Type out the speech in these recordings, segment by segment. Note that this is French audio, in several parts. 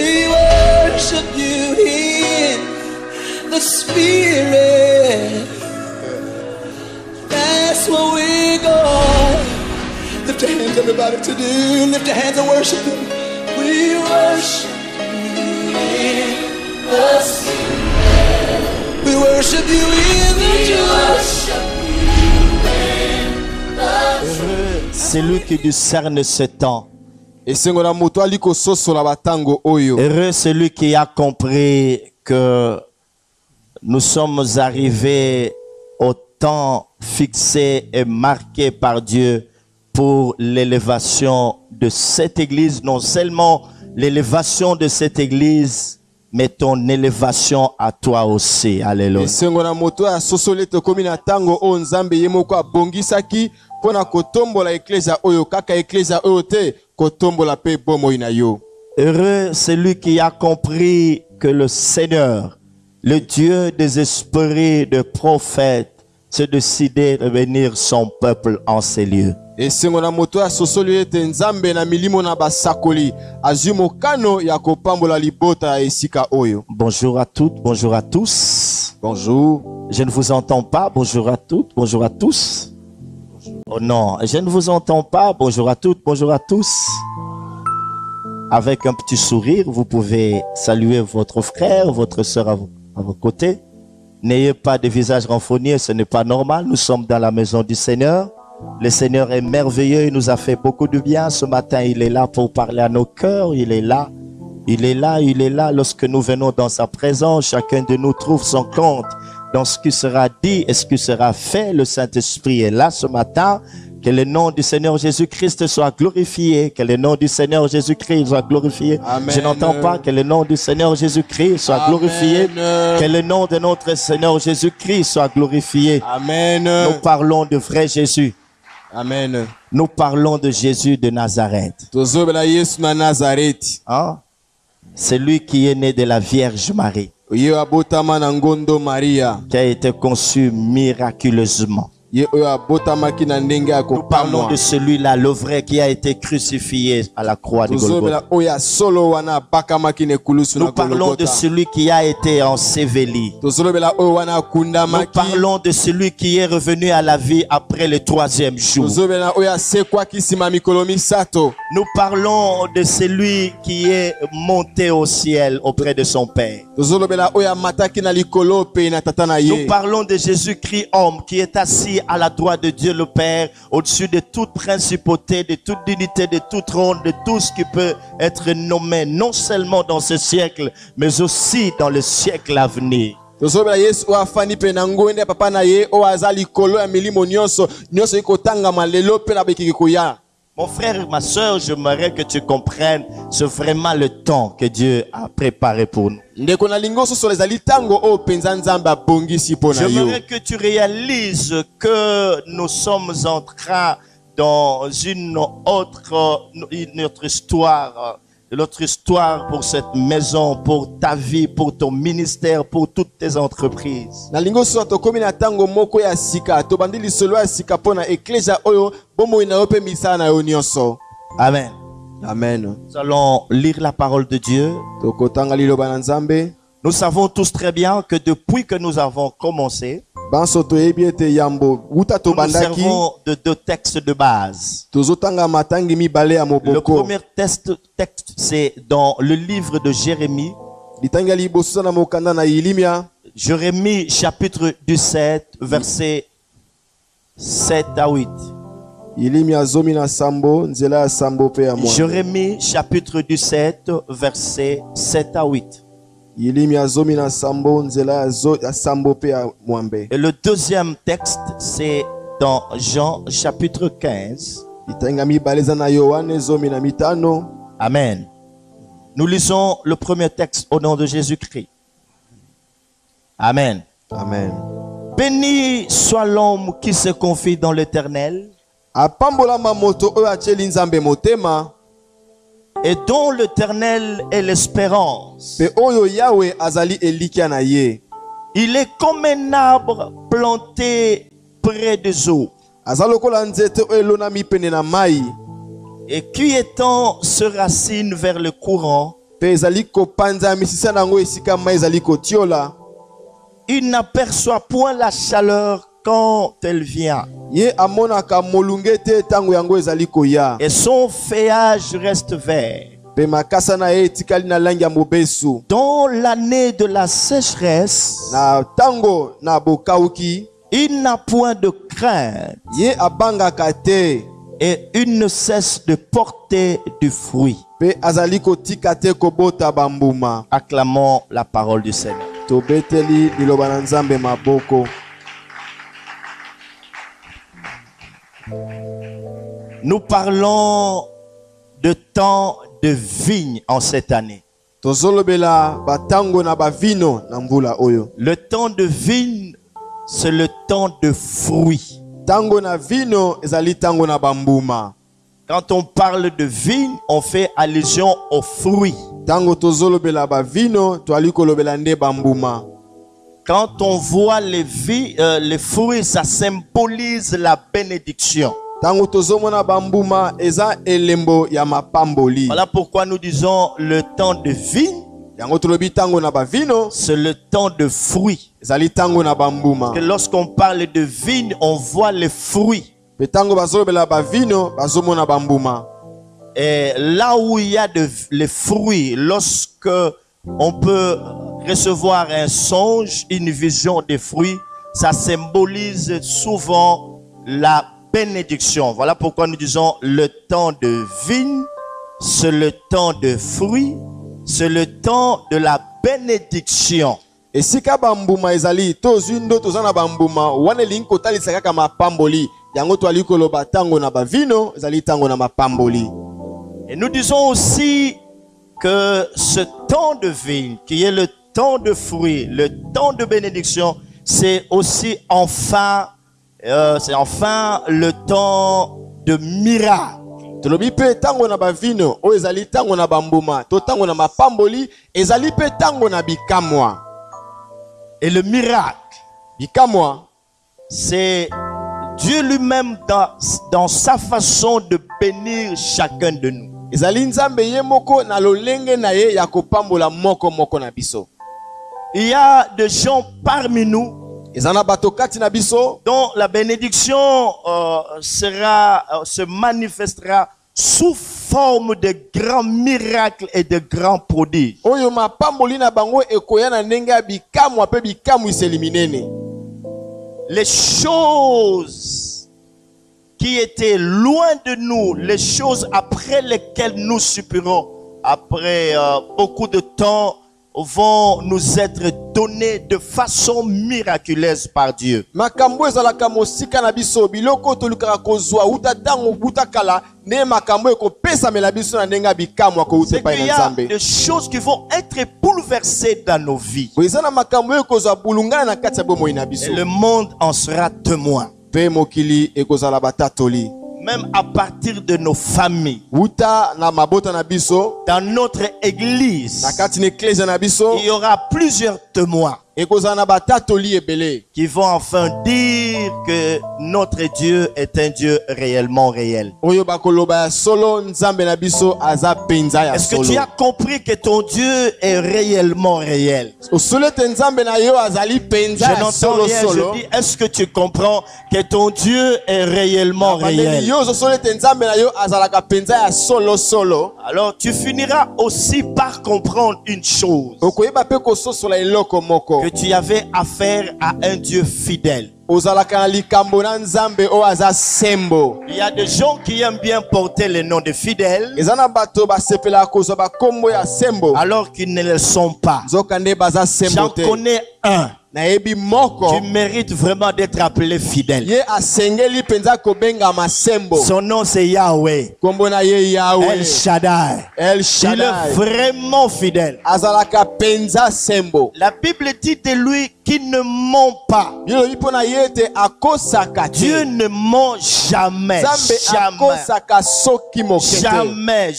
We worship you in the Spirit. That's what we go. Lift your hands, everybody, to do. Lift your hands and worship him. We worship you in the Spirit. We worship you in the joy. C'est lui qui discerne ce temps. Heureux celui qui a compris que nous sommes arrivés au temps fixé et marqué par Dieu pour l'élévation de cette église. Non seulement l'élévation de cette église, mais ton élévation à toi aussi. Alléluia. Heureux celui qui a compris que le Seigneur, le Dieu des esprits de prophètes, s'est décidé de bénir son peuple en ces lieux. Bonjour à toutes, bonjour à tous. Bonjour. Je ne vous entends pas. Bonjour à toutes, bonjour à tous. Oh non, je ne vous entends pas. Bonjour à toutes, bonjour à tous. Avec un petit sourire, vous pouvez saluer votre frère, votre soeur à vos côtés. N'ayez pas de visage renfrogné, ce n'est pas normal. Nous sommes dans la maison du Seigneur. Le Seigneur est merveilleux, il nous a fait beaucoup de bien. Ce matin, il est là pour parler à nos cœurs. Il est là, il est là, il est là. Lorsque nous venons dans sa présence, chacun de nous trouve son compte dans ce qui sera dit et ce qui sera fait. Le Saint-Esprit est là ce matin. Que le nom du Seigneur Jésus-Christ soit glorifié. Que le nom du Seigneur Jésus-Christ soit glorifié. Amen. Je n'entends pas. Que le nom du Seigneur Jésus-Christ soit glorifié. Que le nom de notre Seigneur Jésus-Christ soit glorifié. Amen. Nous parlons de vrai Jésus. Amen. Nous parlons de Jésus de Nazareth. Hein? C'est lui qui est né de la Vierge Marie. Qui a été conçu miraculeusement. Nous parlons de celui-là, le vrai, qui a été crucifié à la croix de Golgotha. Nous parlons de celui qui a été enseveli. Nous parlons de celui qui est revenu à la vie après le 3e jour. Nous parlons de celui qui est monté au ciel auprès de son Père. Nous parlons de Jésus-Christ homme qui est assis à la droite de Dieu le Père, au-dessus de toute principauté, de toute dignité, de tout trône, de tout ce qui peut être nommé, non seulement dans ce siècle, mais aussi dans le siècle à venir. Mon frère et ma soeur, j'aimerais que tu comprennes, c'est vraiment le temps que Dieu a préparé pour nous. J'aimerais que tu réalises que nous sommes en train dans une autre histoire. Notre histoire pour cette maison, pour ta vie, pour ton ministère, pour toutes tes entreprises. Amen. Amen. Nous allons lire la parole de Dieu. Nous savons tous très bien que depuis que nous avons commencé, nous servons de deux textes de base. Le premier texte, c'est dans le livre de Jérémie. Jérémie chapitre 17, versets 7 à 8. Jérémie chapitre 17, versets 7 à 8. Et le deuxième texte, c'est dans Jean chapitre 15. Amen. Nous lisons le premier texte au nom de Jésus-Christ. Amen. Amen. Béni soit l'homme qui se confie dans l'Éternel et dont l'Éternel est l'espérance. Il est comme un arbre planté près des eaux et qui étend ses racines vers le courant, Il n'aperçoit point la chaleur quand elle vient. Et son feuillage reste vert. Dans l'année de la sécheresse, il n'a point de crainte. Et il ne cesse de porter du fruit. Acclamons la parole du Seigneur. Nous parlons de temps de vigne en cette année. Le temps de vigne, c'est le temps de fruits. Quand on parle de vigne, on fait allusion aux fruits. Quand on voit les fruits, ça symbolise la bénédiction. Voilà pourquoi nous disons le temps de vigne, c'est le temps de fruits. Parce que lorsqu'on parle de vigne, on voit les fruits. Et là où il y a les fruits, lorsque on peut recevoir un songe, une vision des fruits, ça symbolise souvent la bénédiction. Voilà pourquoi nous disons le temps de vigne, c'est le temps de fruits, c'est le temps de la bénédiction. Et si bambuma ezali tozundo tozana bambuma wane linko talisaka kama pamboli yango twali koloba tango na bavino ezali tango na mapamboli. Et nous disons aussi que ce temps de vigne qui est le temps de fruits, le temps de bénédiction, c'est aussi enfin le temps de miracle. Tolobi pe tango na bavino o ezali tango na bambuma to tango na mapamboli ezali pe tango na bikamwa. Et le miracle, bikamwa, c'est Dieu lui-même dans sa façon de bénir chacun de nous. Ezali nzambe ye moko na lolenge na ye ya kopambola moko moko na biso. Il y a des gens parmi nous dont la bénédiction se manifestera sous forme de grands miracles et de grands prodiges. Les choses qui étaient loin de nous, les choses après lesquelles nous soupirons, après beaucoup de temps, vont nous être donnés de façon miraculeuse par Dieu. Parce qu'il y a des choses qui vont être bouleversées dans nos vies. Et le monde en sera témoin. Même à partir de nos familles, dans notre église, il y aura plusieurs témoins qui vont enfin dire que notre Dieu est un Dieu réellement réel. Est-ce que tu as compris que ton Dieu est réellement réel? Je n'entends rien, je dis, est-ce que tu comprends que ton Dieu est réellement réel? Alors tu finiras aussi par comprendre une chose, que tu avais affaire à un Dieu fidèle. Il y a des gens qui aiment bien porter le nom de fidèles alors qu'ils ne le sont pas. J'en connais un qui mérite vraiment d'être appelé fidèle. Son nom c'est Yahweh. El Shaddai. Il est vraiment fidèle. La Bible dit de lui qu'il ne ment pas. Dieu ne ment jamais. Jamais.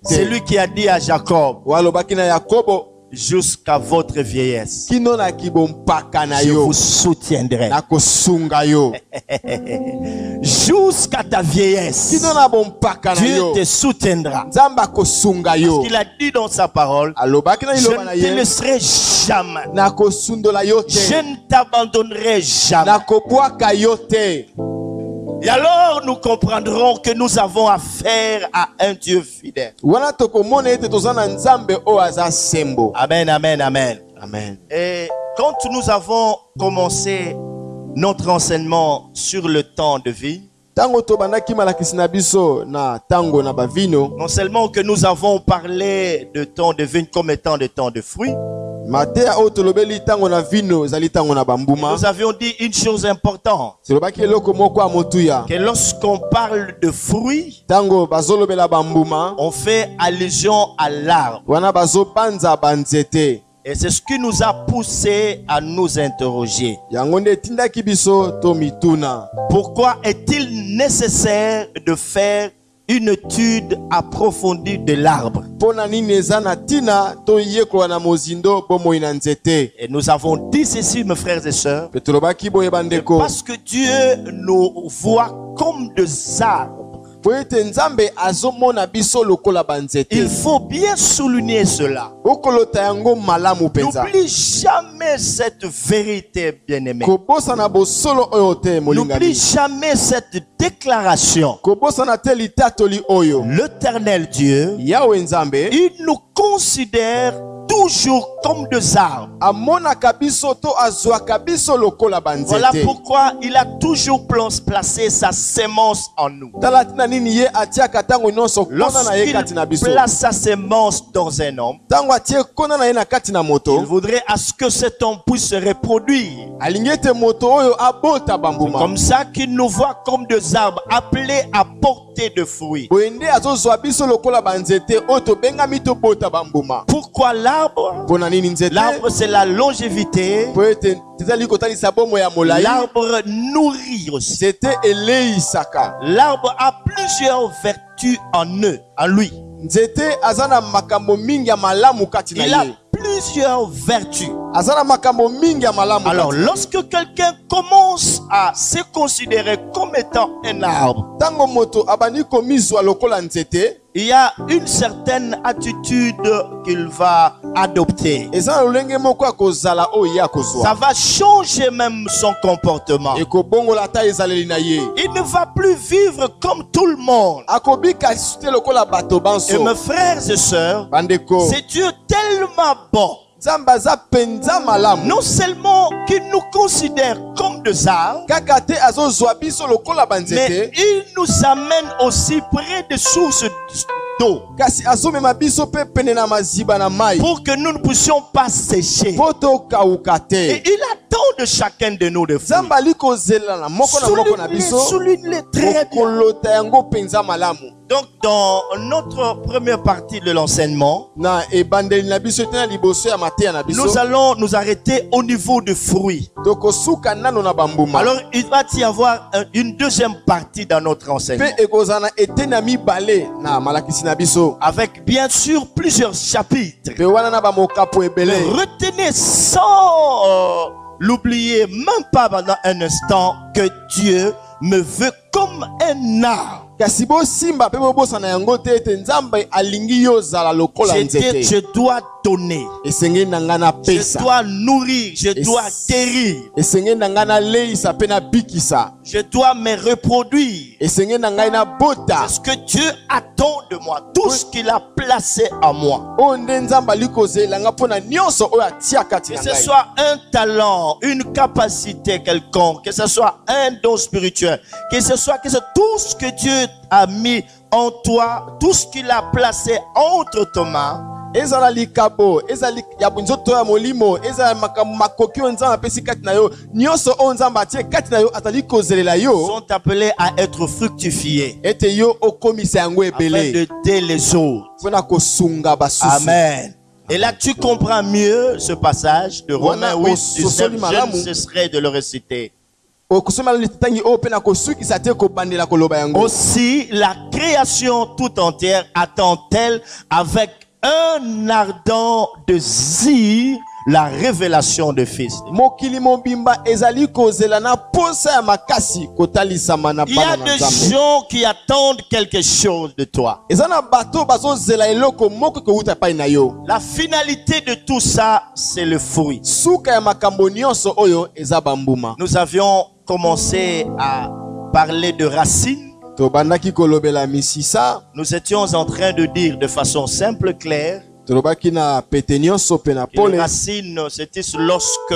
C'est lui qui a dit à Jacob, jusqu'à votre vieillesse. Kino na kibompaka na Je yo. vous soutiendrai. Na kosunga yo. Jusqu'à ta vieillesse, Kino na bompaka na Dieu yo. te soutiendra. Nzamba kosunga yo. Il a dit dans sa parole, Alobaki na je iloba na ne te ye. laisserai jamais. Na kosundola yo te. Je ne t'abandonnerai jamais. Na kobwaka yo te. Et alors nous comprendrons que nous avons affaire à un Dieu fidèle. Wana tokomona ete toza na Nzambe o aza sembo. Amen, amen, amen. Amen. Et quand nous avons commencé notre enseignement sur le temps de vie, Tango tobandaki malakisi na biso na tango na bavino. non seulement que nous avons parlé de temps de vigne comme étant de temps de fruits, Matea o tolobeli tango na vino ezali tango na bambuma. nous avions dit une chose importante, Tolobaki eloko moko ya motuya. que lorsqu'on parle de fruits, Tango bazolobela bambuma. on fait allusion à l'arbre. Wana bazopanza banzete. Et c'est ce qui nous a poussé à nous interroger. Yango nde etindaki biso to mituna. Pourquoi est-il nécessaire de faire une étude approfondie de l'arbre? Pona nini eza na tina to yekola na mozindo bomoi na nzete. Et nous avons dit ceci, mes frères et sœurs, Pe tolobaki boye bandeko. parce que Dieu nous voit comme des arbres. Po ete Nzambe azomona biso lokola banzete. Il faut bien souligner cela. Okolota yango malamu penza. N'oublie jamais cette vérité, bien-aimé. Kobosana bosolo oyo te N'oublie molingami. jamais cette déclaration. Kobosana te litatoli oyo. L'Éternel Dieu, Yawe Nzambe il nous considère toujours comme des arbres. amonaka biso to azwaka biso lokola Voilà banzete. pourquoi il a toujours placé sa sémence en nous. Tala tina nini ye atiaka tango nyonso kona na ye kati na Lorsqu'il biso. place sa sémence dans un homme, Tango atie kona na ye na kati na il moto. voudrait à ce que cet homme puisse se reproduire. Alingi ete moto oyo abota bambuma. Comme ça qu'il nous voit comme des arbres appelés à porter de fruits. Boyende azozwa biso lokola banzete oyo tobengami tobota bambuma. Pourquoi l'arbre? Pona nini nzete? L'arbre, c'est la longévité. Po ete tezali kotalisa bomo ya molai. L'arbre nourrit aussi. Nzete eleisaka. L'arbre a plusieurs vertus en eux, en lui. Nzete azana makambo mingi ya malamu kati na Il a ye. plusieurs vertus. Azana makambo mingi ya malamu. Alors, kati. lorsque quelqu'un commence à se considérer comme étant un arbre, Tango moto abani komizwa lokola nzete. il y a une certaine attitude qu'il va adopter. Eza lolenge moko ya kozala oyo ye Ça akozwa. va changer même son comportement. Ekobongola ata ezaleli na ye. Il ne va plus vivre comme tout le monde. Akobika te lokola bato Et banso. mes frères et sœurs, Bandeko. c'est Dieu tellement bon. Nzambe aza penza malamu. Non seulement qu'il nous considère comme des arbres, Kaka te azozwa biso lokola mais banzete. il nous amène aussi près des sources d'eau Kasi azomema biso pe pene na maziba na mai. pour que nous ne puissions pas sécher. Po tokauka Et te. il attend de chacun de nous de fruits. Nzambe ali kozela na moko na biso. Souligne-les très bien. Okolota yango penza malamu. Donc, dans notre première partie de l'enseignement, Na ebandeli na biso te na liboso ya mateya na biso. nous allons nous arrêter au niveau de fruits. Tokosuka nano na bambuma. Alors, il va y avoir une deuxième partie dans notre enseignement, Pe ekozana etena mibale na malakisi na biso. avec bien sûr plusieurs chapitres. Pe wana na bamokapo ebele. Retenez sans l'oublier même pas pendant un instant que Dieu me veut comme un arbre. Kasi bosimba pe bobosana yango te ete Nzambe alingi yo zala lokola nzete. Je dois donner, Esengeli na nga na je pesa. dois nourrir, je dois guérir, Esengeli na nga na leisa pe na bikisa. je dois me reproduire. Esengeli na ngai na bota. C'est ce que Dieu attend de moi, tout ce qu'il a placé en moi. Oyo nde Nzambe ali kozela nga mpona nyonso oyo atia kati Que na ce ngai. soit un talent, une capacité quelconque, que ce soit un don spirituel, que ce soit tout ce que Dieu a mis en toi, tout ce qu'il a placé entre tes mains, Ezala likabo, ezala ya nzoto ya molimo, ezala makambo makoki oyo Nzambe apesi kati na yo. Nyonso oyo Nzambe atie kati na yo atali kozelela yo. sont appelés à être fructifiés Ete yo okomisa yango afin ebele. d'aider les autres. Mpona kosunga basusu. Amen. Et là, tu comprends mieux ce passage de Romains 8, 19. Je ne cesserai de le réciter. Aussi, la création tout entière attend-elle avec un ardent désir la révélation de Fils. mokili mobimba ezali kozela na posa ya makasi kotalisama na Il y a bana na des Nzambe. gens qui attendent quelque chose de toi. Eza na bato bazozela eloko moko kouta epai na yo. La finalité de tout ça, c'est le fruit. Suka ya makambo nyonso oyo eza bambuma. Nous avions commencé à parler de racines. Tobandaki kolobela misisa, Nous étions en train de dire de façon simple, claire, tolobaki na pete nyonso pe na que les pole. racines, c'était lorsque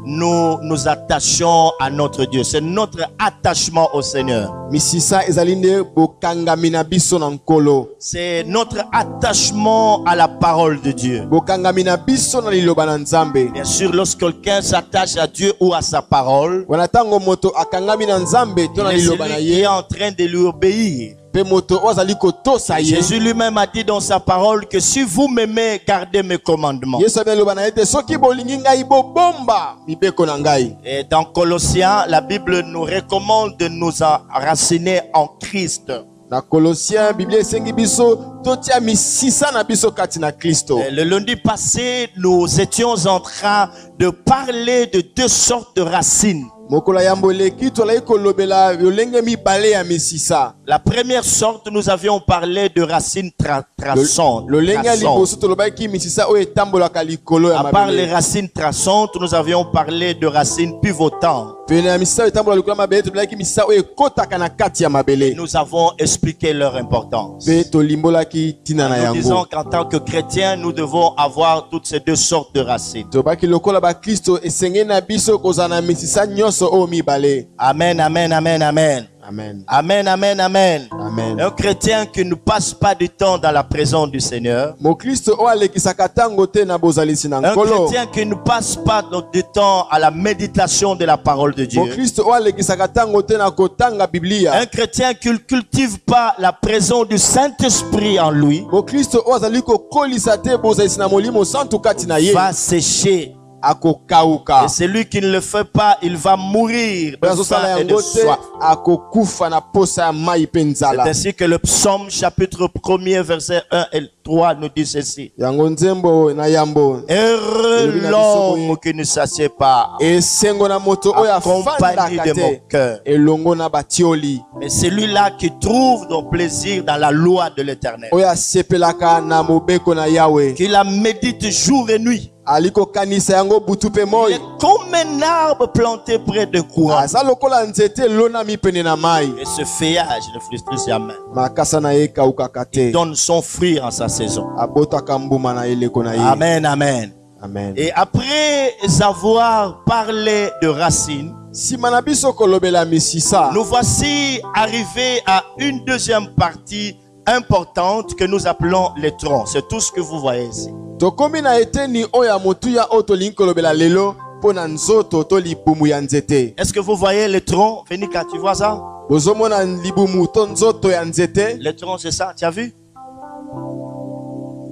nous nous attachons à notre Dieu. C'est notre attachement au Seigneur. Misisa ezali nde bokangami na biso na nkolo. C'est notre attachement à la parole de Dieu. Bokangami na biso na liloba na Nzambe. Bien sûr, lorsque quelqu'un s'attache à Dieu ou à sa parole, Wana tango moto akangami na Nzambe to na il est liloba na celui qui ye. est en train de lui obéir. Pe moto oyo azali kotosa ye. Jésus lui-même a dit dans sa parole que si vous m'aimez, gardez mes commandements. Yesu abeloba na ye te soki bolingi ngai bobomba mibeko na ngai. Et dans Colossiens, la Bible nous recommande de nous enraciner en Christ. Na Colossiens, Biblia esengi biso totia misisa na biso kati na Kristo. Et le lundi passé, nous étions en train de parler de deux sortes de racines. Mokola yambo leki tolai kolobela yolenge mibale ya misisa. La première sorte, nous avions parlé de racines traçantes. Lolenge ya liboso tolobaki misisa oyo etambolaka likolo ya À part les mabele. racines traçantes, nous avions parlé de racines pivotantes. Pene ya misisa oyo etambola likolo ya mabele tolobaki misisa oyo ekotaka na kati ya mabele. Nous avons expliqué leur importance. Pe tolimbolaki tina na Nous disons yango. qu'en tant que chrétiens, nous devons avoir toutes ces deux sortes de racines. Tobaki lokola ba Kristo esenge na biso kozala na misisa nyonso oyo mibale. Amen, amen, amen, amen. Amen. Amen, amen, amen. Amen. Un chrétien qui ne passe pas du temps dans la présence du Seigneur, Mo Kristo oyo alekisaka tango te na bozalisi na un nkolo. chrétien qui ne passe pas du temps à la méditation de la parole de Dieu, Mo Kristo oyo alekisaka tango te na kotanga Biblia. un chrétien qui ne cultive pas la présence du Saint-Esprit en lui, Mo Kristo oyo azali kokolisa te bozalisi na molimo santu kati na ye. va sécher. Akokauka. Et celui qui ne le fait pas, il va mourir de Bazosala faim et de yango te soif. akokufa na posa ya mai pe C'est nzala. ainsi que le psaume chapitre 1er verset 1 et 3 nous dit ceci. Yango nzembo na yambo. Heureux l'homme qui ne s'assied pas Esengo na moto oyo accompagné afandaka de mon te cœur, elongo na batioli. mais celui-là qui trouve son plaisir dans la loi de l'Éternel, Oyo asepelaka na mobeko na Yawe. qui la médite jour et nuit. Aliko kanisa yango butu pe Il moi. est comme un arbre planté près de courant. Aza lokola nzete lonami pene na mai. Et ce feuillage ne frustre jamais. Makasa na ye kaukaka te. Donne son fruit en sa saison. Abotaka mbuma na eleko na ye. Amen, amen. Amen. Et après avoir parlé de racines, Sima na biso kolobela misisa. nous voici arrivés à une deuxième partie importante que nous appelons les troncs. C'est tout ce que vous voyez ici. Tokomi na eteni oya motuya oyo tolingi kolobela lelo mpo na nzoto to libumu ya nzete. Est-ce que vous voyez les troncs? Vénica, tu vois ça? Bozomona libumu to nzoto ya nzete. Les troncs, c'est ça, tu as vu?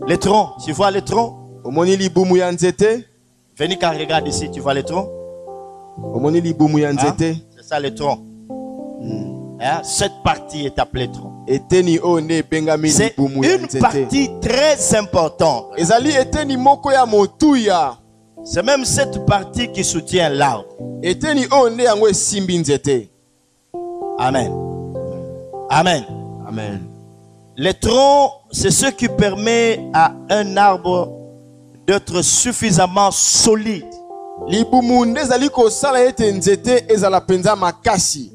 Les troncs, tu vois les troncs? Omoni libumu ya nzete. Vénica, regarde ici, tu vois les troncs? Omoni libumu ya Hein? nzete. C'est ça les troncs. Hein? Cette partie est appelée tronc. Eteni oyo nde ebengami C'est libumu ya une nzete. partie très importante. Ezali eteni moko ya motuya. C'est même cette partie qui soutient l'arbre. Eteni oyo nde yango esimbi nzete. Amen. Amen. Amen. Les troncs, c'est ce qui permet à un arbre d'être suffisamment solide. Libumu nde ezali kosala ete nzete ezala penza makasi.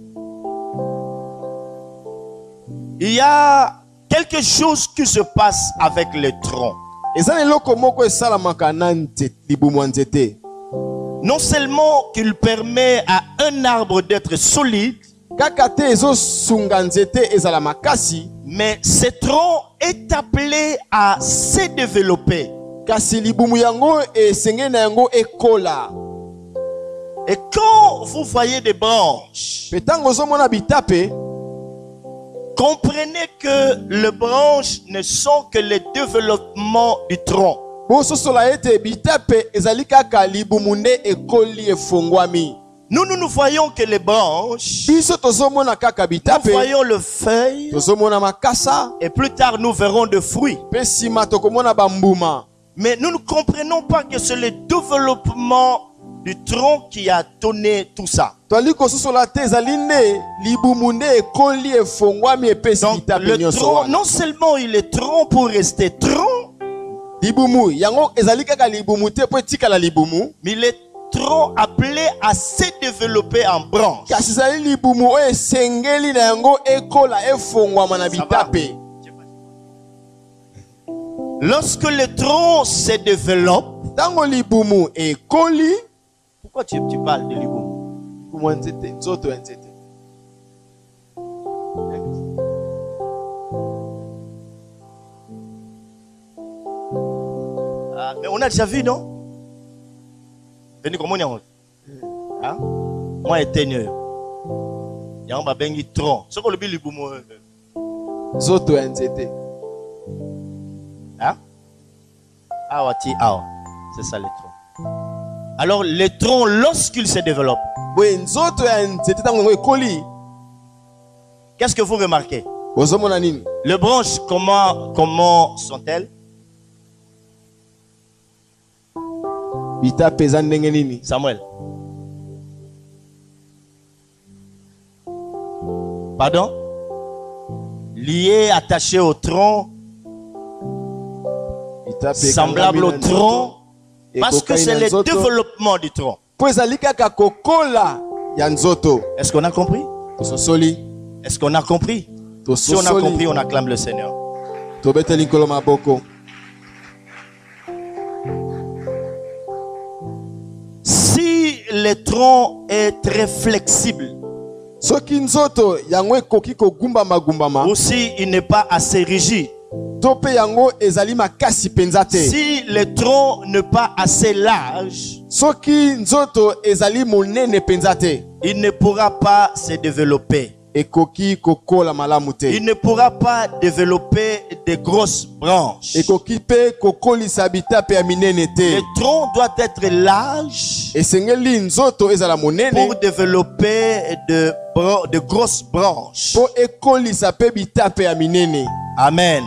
Il y a quelque chose qui se passe avec les troncs. Eza eloko moko esalamaka na nzete libumu ya nzete. Non seulement qu'il permet à un arbre d'être solide, Kaka te ezosunga nzete ezala makasi, mais ce tronc est appelé à se développer. kasi libumu yango esenge na yango ekola. Et quand vous voyez des branches, Petango ozomona bitape, comprenez que les branches ne sont que le développement du tronc. bososola ete bitape ezali kaka libumu nde ekoli efongwami. Nous voyons que les branches, biso tozomona kaka nous bitape, voyons le feuille, tozomona makasa, et plus tard nous verrons de fruits. pe sima tokomona bambuma. Mais nous ne comprenons pas que c'est le développement du tronc qui a donné tout ça. Toali kososola te ezali nde libumu nde ekoli efongwami epesi Donc bitape le nyonso tronc, wana. non seulement il est tronc pour rester tronc, Libumu yango ezali kaka libumu te po etikala libumu, mais il est tronc appelé à se développer en branche. kasi ezali libumu oyo esengeli na yango ekola efongwama na bitape. Lorsque le tronc se développe, Tango libumu ekoli, pourquoi tu parles de libumu? libumu ya nzete, nzoto ya nzete. Ah, mais on a déjà vu, non? Venez comment on y a? Moi, éteigneur. Il y a un babengi tronc. Ce qu'on le dit, libumu. Nzoto ya nzete. Hein? Awati, awa. C'est ça le tronc. Alors, le tronc, lorsqu'il se développe, Boye nzoto ya nzete tango yango ekoli, qu'est-ce que vous remarquez? bozomona nini? Les branches, comment sont-elles? Bitape eza ndenge nini? Samuel. Pardon? Liées, attachées au tronc, Bitape semblable au tronc, parce que c'est le développement du tronc. Po ezali kaka kokola ya nzoto. Est-ce qu'on a compris? Tososoli, Est-ce qu'on a compris? Si on a compris, tososoli, on acclame le Seigneur. tobeteli nkolo maboko. Si le tronc est très flexible, Soki nzoto yango ekoki kogumbama gumbama, aussi il n'est pas assez rigide. to pe yango ezali makasi penza te. Si le tronc n'est pas assez large, Soki nzoto ezali monene penza te, il ne pourra pas se développer. ekoki kokola malamu te. Il ne pourra pas développer de grosses branches. Ekoki pe kokolisa bitape ya minene te. Le tronc doit être large Esengeli nzoto ezala monene pour développer de grosses branches. po ekolisa pe bitape ya minene. Amen.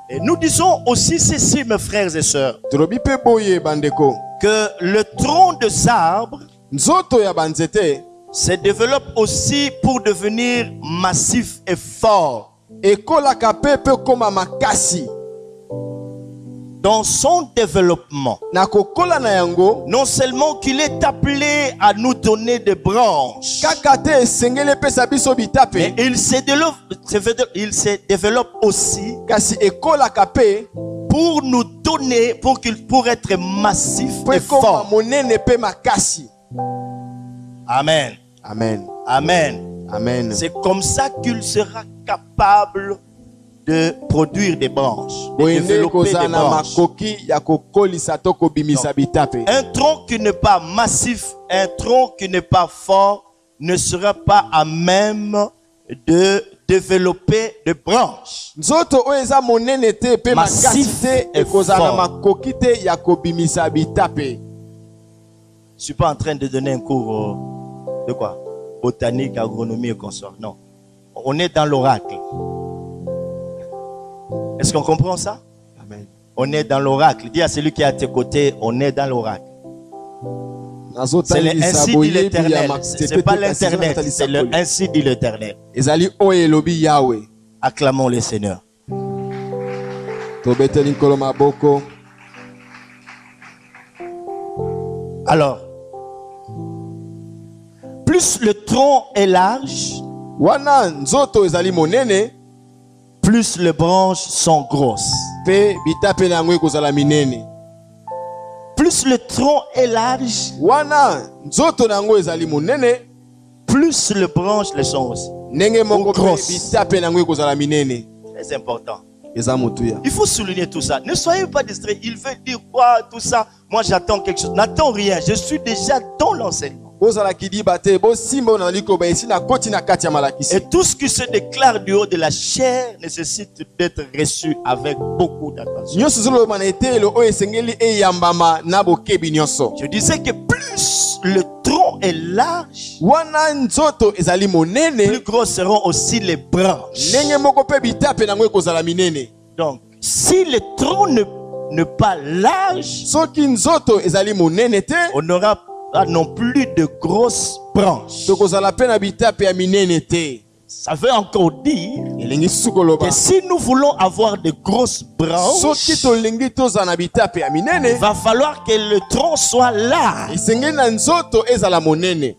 Et nous disons aussi ceci, mes frères et sœurs, Tolobi pe boye bandeko, que le tronc des arbres nzoto ya banzete se développe aussi pour devenir massif et fort. ekolaka pe pe koma makasi. Dans son développement, Na kokola na yango, non seulement qu'il est appelé à nous donner des branches, kaka te esengeli epesa biso mais bitape, il se développe aussi kasi ekolaka pe pour nous donner, pour être massif po et ekoma fort. monene pe makasi. Amen. Amen. Amen. Amen. C'est comme ça qu'il sera capable de produire des branches, de Boyende développer des kozala na branches. makoki ya kokolisa to kobimisa bitape. Un tronc qui n'est pas massif, un tronc qui n'est pas fort, ne sera pas à même de développer des branches. Nzoto oyo eza monene te pe makasi Massif te et ekozala na fort. makoki te ya kobimisa bitape. Je ne suis pas en train de donner un cours de quoi? Botanique, agronomie et consorts. Non. On est dans l'oracle. Est-ce qu'on comprend ça? Amen. On est dans l'oracle. Dis à celui qui est à tes côtés, on est dans l'oracle. C'est le ainsi dit l'Éternel. Ce n'est pas l'Internet, c'est le ainsi dit l'Éternel. Ezali oyo elobi Yahweh. Acclamons le Seigneur. Tobeteli nkolo maboko. Alors, plus le tronc est large, Wana nzoto ezali monene, plus les branches sont grosses. pe bitape na yango ekozala minene. Plus le tronc est large, Wana nzoto na yango ezali monene, plus les branches le sont aussi. ndenge moko pe Grosse. bitape na yango ekozala minene. Très important. Eza motuya. Il faut souligner tout ça. Ne soyez pas distraits. Il veut dire quoi, tout ça. Moi, j'attends quelque chose. N'attends rien. Je suis déjà dans l'enseignement. Bozala kidiba te, bo simba na likoba esi na koti na kati ya malakisi. Et tout ce qui se déclare du haut de la chair nécessite d'être reçu avec beaucoup d'attention. Nyonso zoloba na etelo oyo esengeli eyambama na bokebi nyonso. Je disais que plus le tronc est large, wana nzoto ezali monene, plus gros seront aussi les branches. ndenge moko pe bitape nango ekozala minene. Donc, si le tronc n'est pas large, Soki nzoto ezali monene te, on n'aura pas non plus de grosses branches. tokozala pe na bitape ya minene te. Ça veut encore dire Elingi sukoloba. que si nous voulons avoir de grosses branches, Soki tolingi toza na bitape ya il minene, va falloir que le tronc soit large. esengeli na nzoto ezala monene.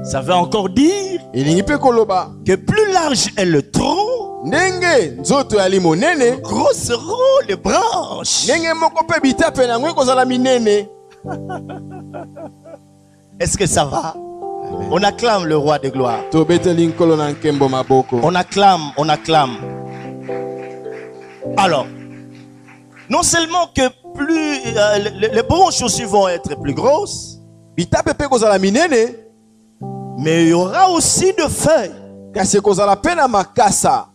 Ça veut encore dire Elingi pe koloba. que plus large est le tronc, Ndenge nzoto yali monene, grosses seront les branches. ndenge moko pe bitape nango ekozala minene. Est-ce que ça va? On acclame le roi de gloire. Tobeteli nkolo na nkembo maboko. On acclame, on acclame. Alors, non seulement que plus les branches aussi vont être plus grosses, Bitape pe kozala minene, mais il y aura aussi de feuilles. kasi kozala pe na makasa.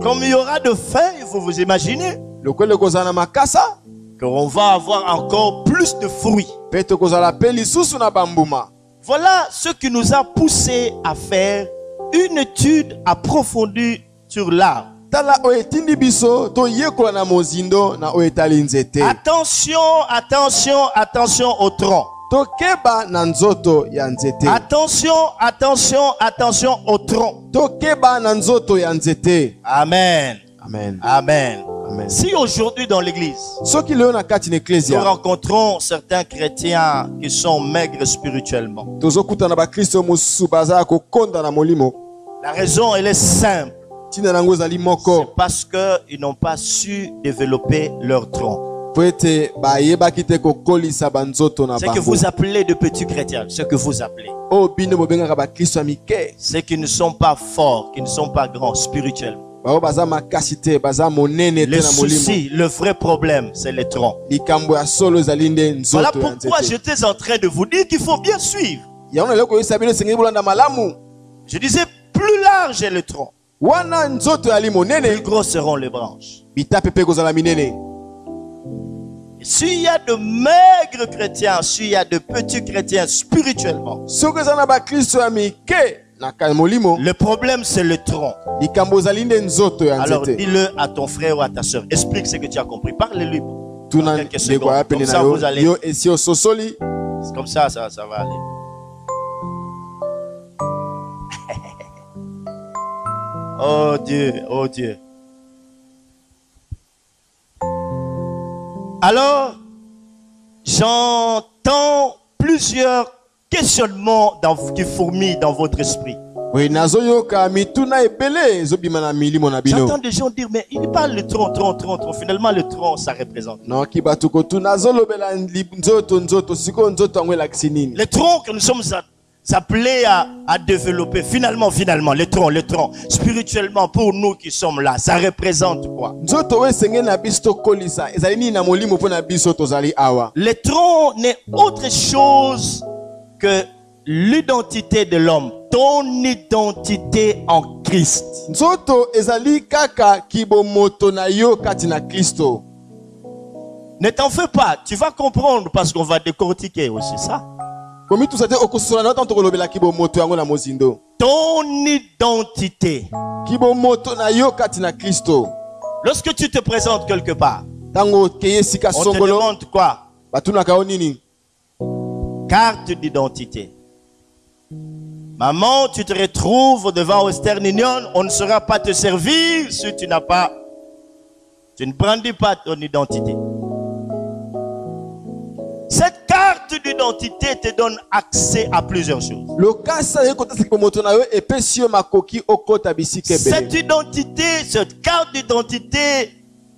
Comme il y aura de feuilles, vous vous imaginez Lokole kozala na makasa, qu'on va avoir encore plus de fruits. pe tokozala pe lisusu na bambuma. Voilà ce qui nous a poussé à faire une étude approfondie sur l'arbre. Tala oyo etindi biso toyekola na mozindo na oyo etali nzete. Attention, attention, attention au tronc. Tokeba na nzoto ya nzete. Attention, attention, attention au tronc. Tokeba na nzoto ya nzete. Amen. Amen. Amen. Amen. Si aujourd'hui dans l'église, Soki leo na kati na nous ecclesia, rencontrons certains chrétiens qui sont maigres spirituellement, tozokuta na bakristo mosusu baza kokonda na molimo. la raison elle est simple. Tina nango ezali C'est moko. parce qu'ils n'ont pas su développer leur tronc. Po ete bayebaki te kokolisa banzoto na Ce que bango. vous appelez de petits chrétiens, ce que vous appelez, Oyo bino bobengaka bakristo ya mike. ceux qui ne sont pas forts, qui ne sont pas grands spirituellement. Bao baza makasi te, baza monene te Le na molimo. souci, le vrai problème, c'est le tronc. Likambo ya solo ezali nde Voilà nzoto ya pourquoi nzete. j'étais en train de vous dire qu'il faut bien suivre. Yango na eloko oyebisa bino esengeli bolanda malamu. Je disais, plus large est le tronc, Wana nzoto yali plus monene, gros seront les branches. bitape pe kozala minene. Et s'il y a de maigres chrétiens, s'il y a de petits chrétiens spirituellement, Soki eza na bakristo ya mike na molimo, le problème c'est le tronc. likambo ezali nde nzoto ya Alors nzete. dis-le à ton frère ou à ta soeur. Explique ce que tu as compris. Parle-lui. Tuna quelques ndeko ya secondes. pene Comme na ça, yo, vous allez- yo esi ososoli. C'est comme ça, ça va aller. Oh Dieu, oh Dieu. Alors, j'entends plusieurs questionnements qui fourmillent dans votre esprit. Oui, nazoyoka mituna ebele ezobima na milimo na bino. J'entends des gens dire, mais il parle de tronc, tronc, tronc, tronc. Finalement, le tronc, ça représente. Noki bato kotuna azolobela nzoto siko nzoto yango elakisi nini. Le tronc que nous sommes appelés à développer, finalement, le tronc, spirituellement, pour nous qui sommes là, ça représente quoi? Nzoto oyo esengeli na biso tokolisa ezali nini na molimo mpo na biso tozali awa. Le tronc n'est autre chose que l'identité de l'homme, ton identité en Christ. Nzoto ezali kaka kibomoto na yo kati na Kristo. Ne t'en fais pas, tu vas comprendre parce qu'on va décortiquer aussi ça. Komi tusate okosola na tanto kolobela kibomoto yango na mozindo. Ton identité. Kibomoto na yo kati na Kristo. Lorsque tu te présentes quelque part, Tango keye sika on te songolo demande quoi? batunaka yo nini? Carte d'identité. Maman, tu te retrouves devant Western Union, on ne saura pas te servir si tu ne brandis pas ton identité. Cette carte d'identité te donne accès à plusieurs choses. Lokasa yekota kibomoto na yo epesi yo makoki okota bisika ebele. Cette identité, cette carte d'identité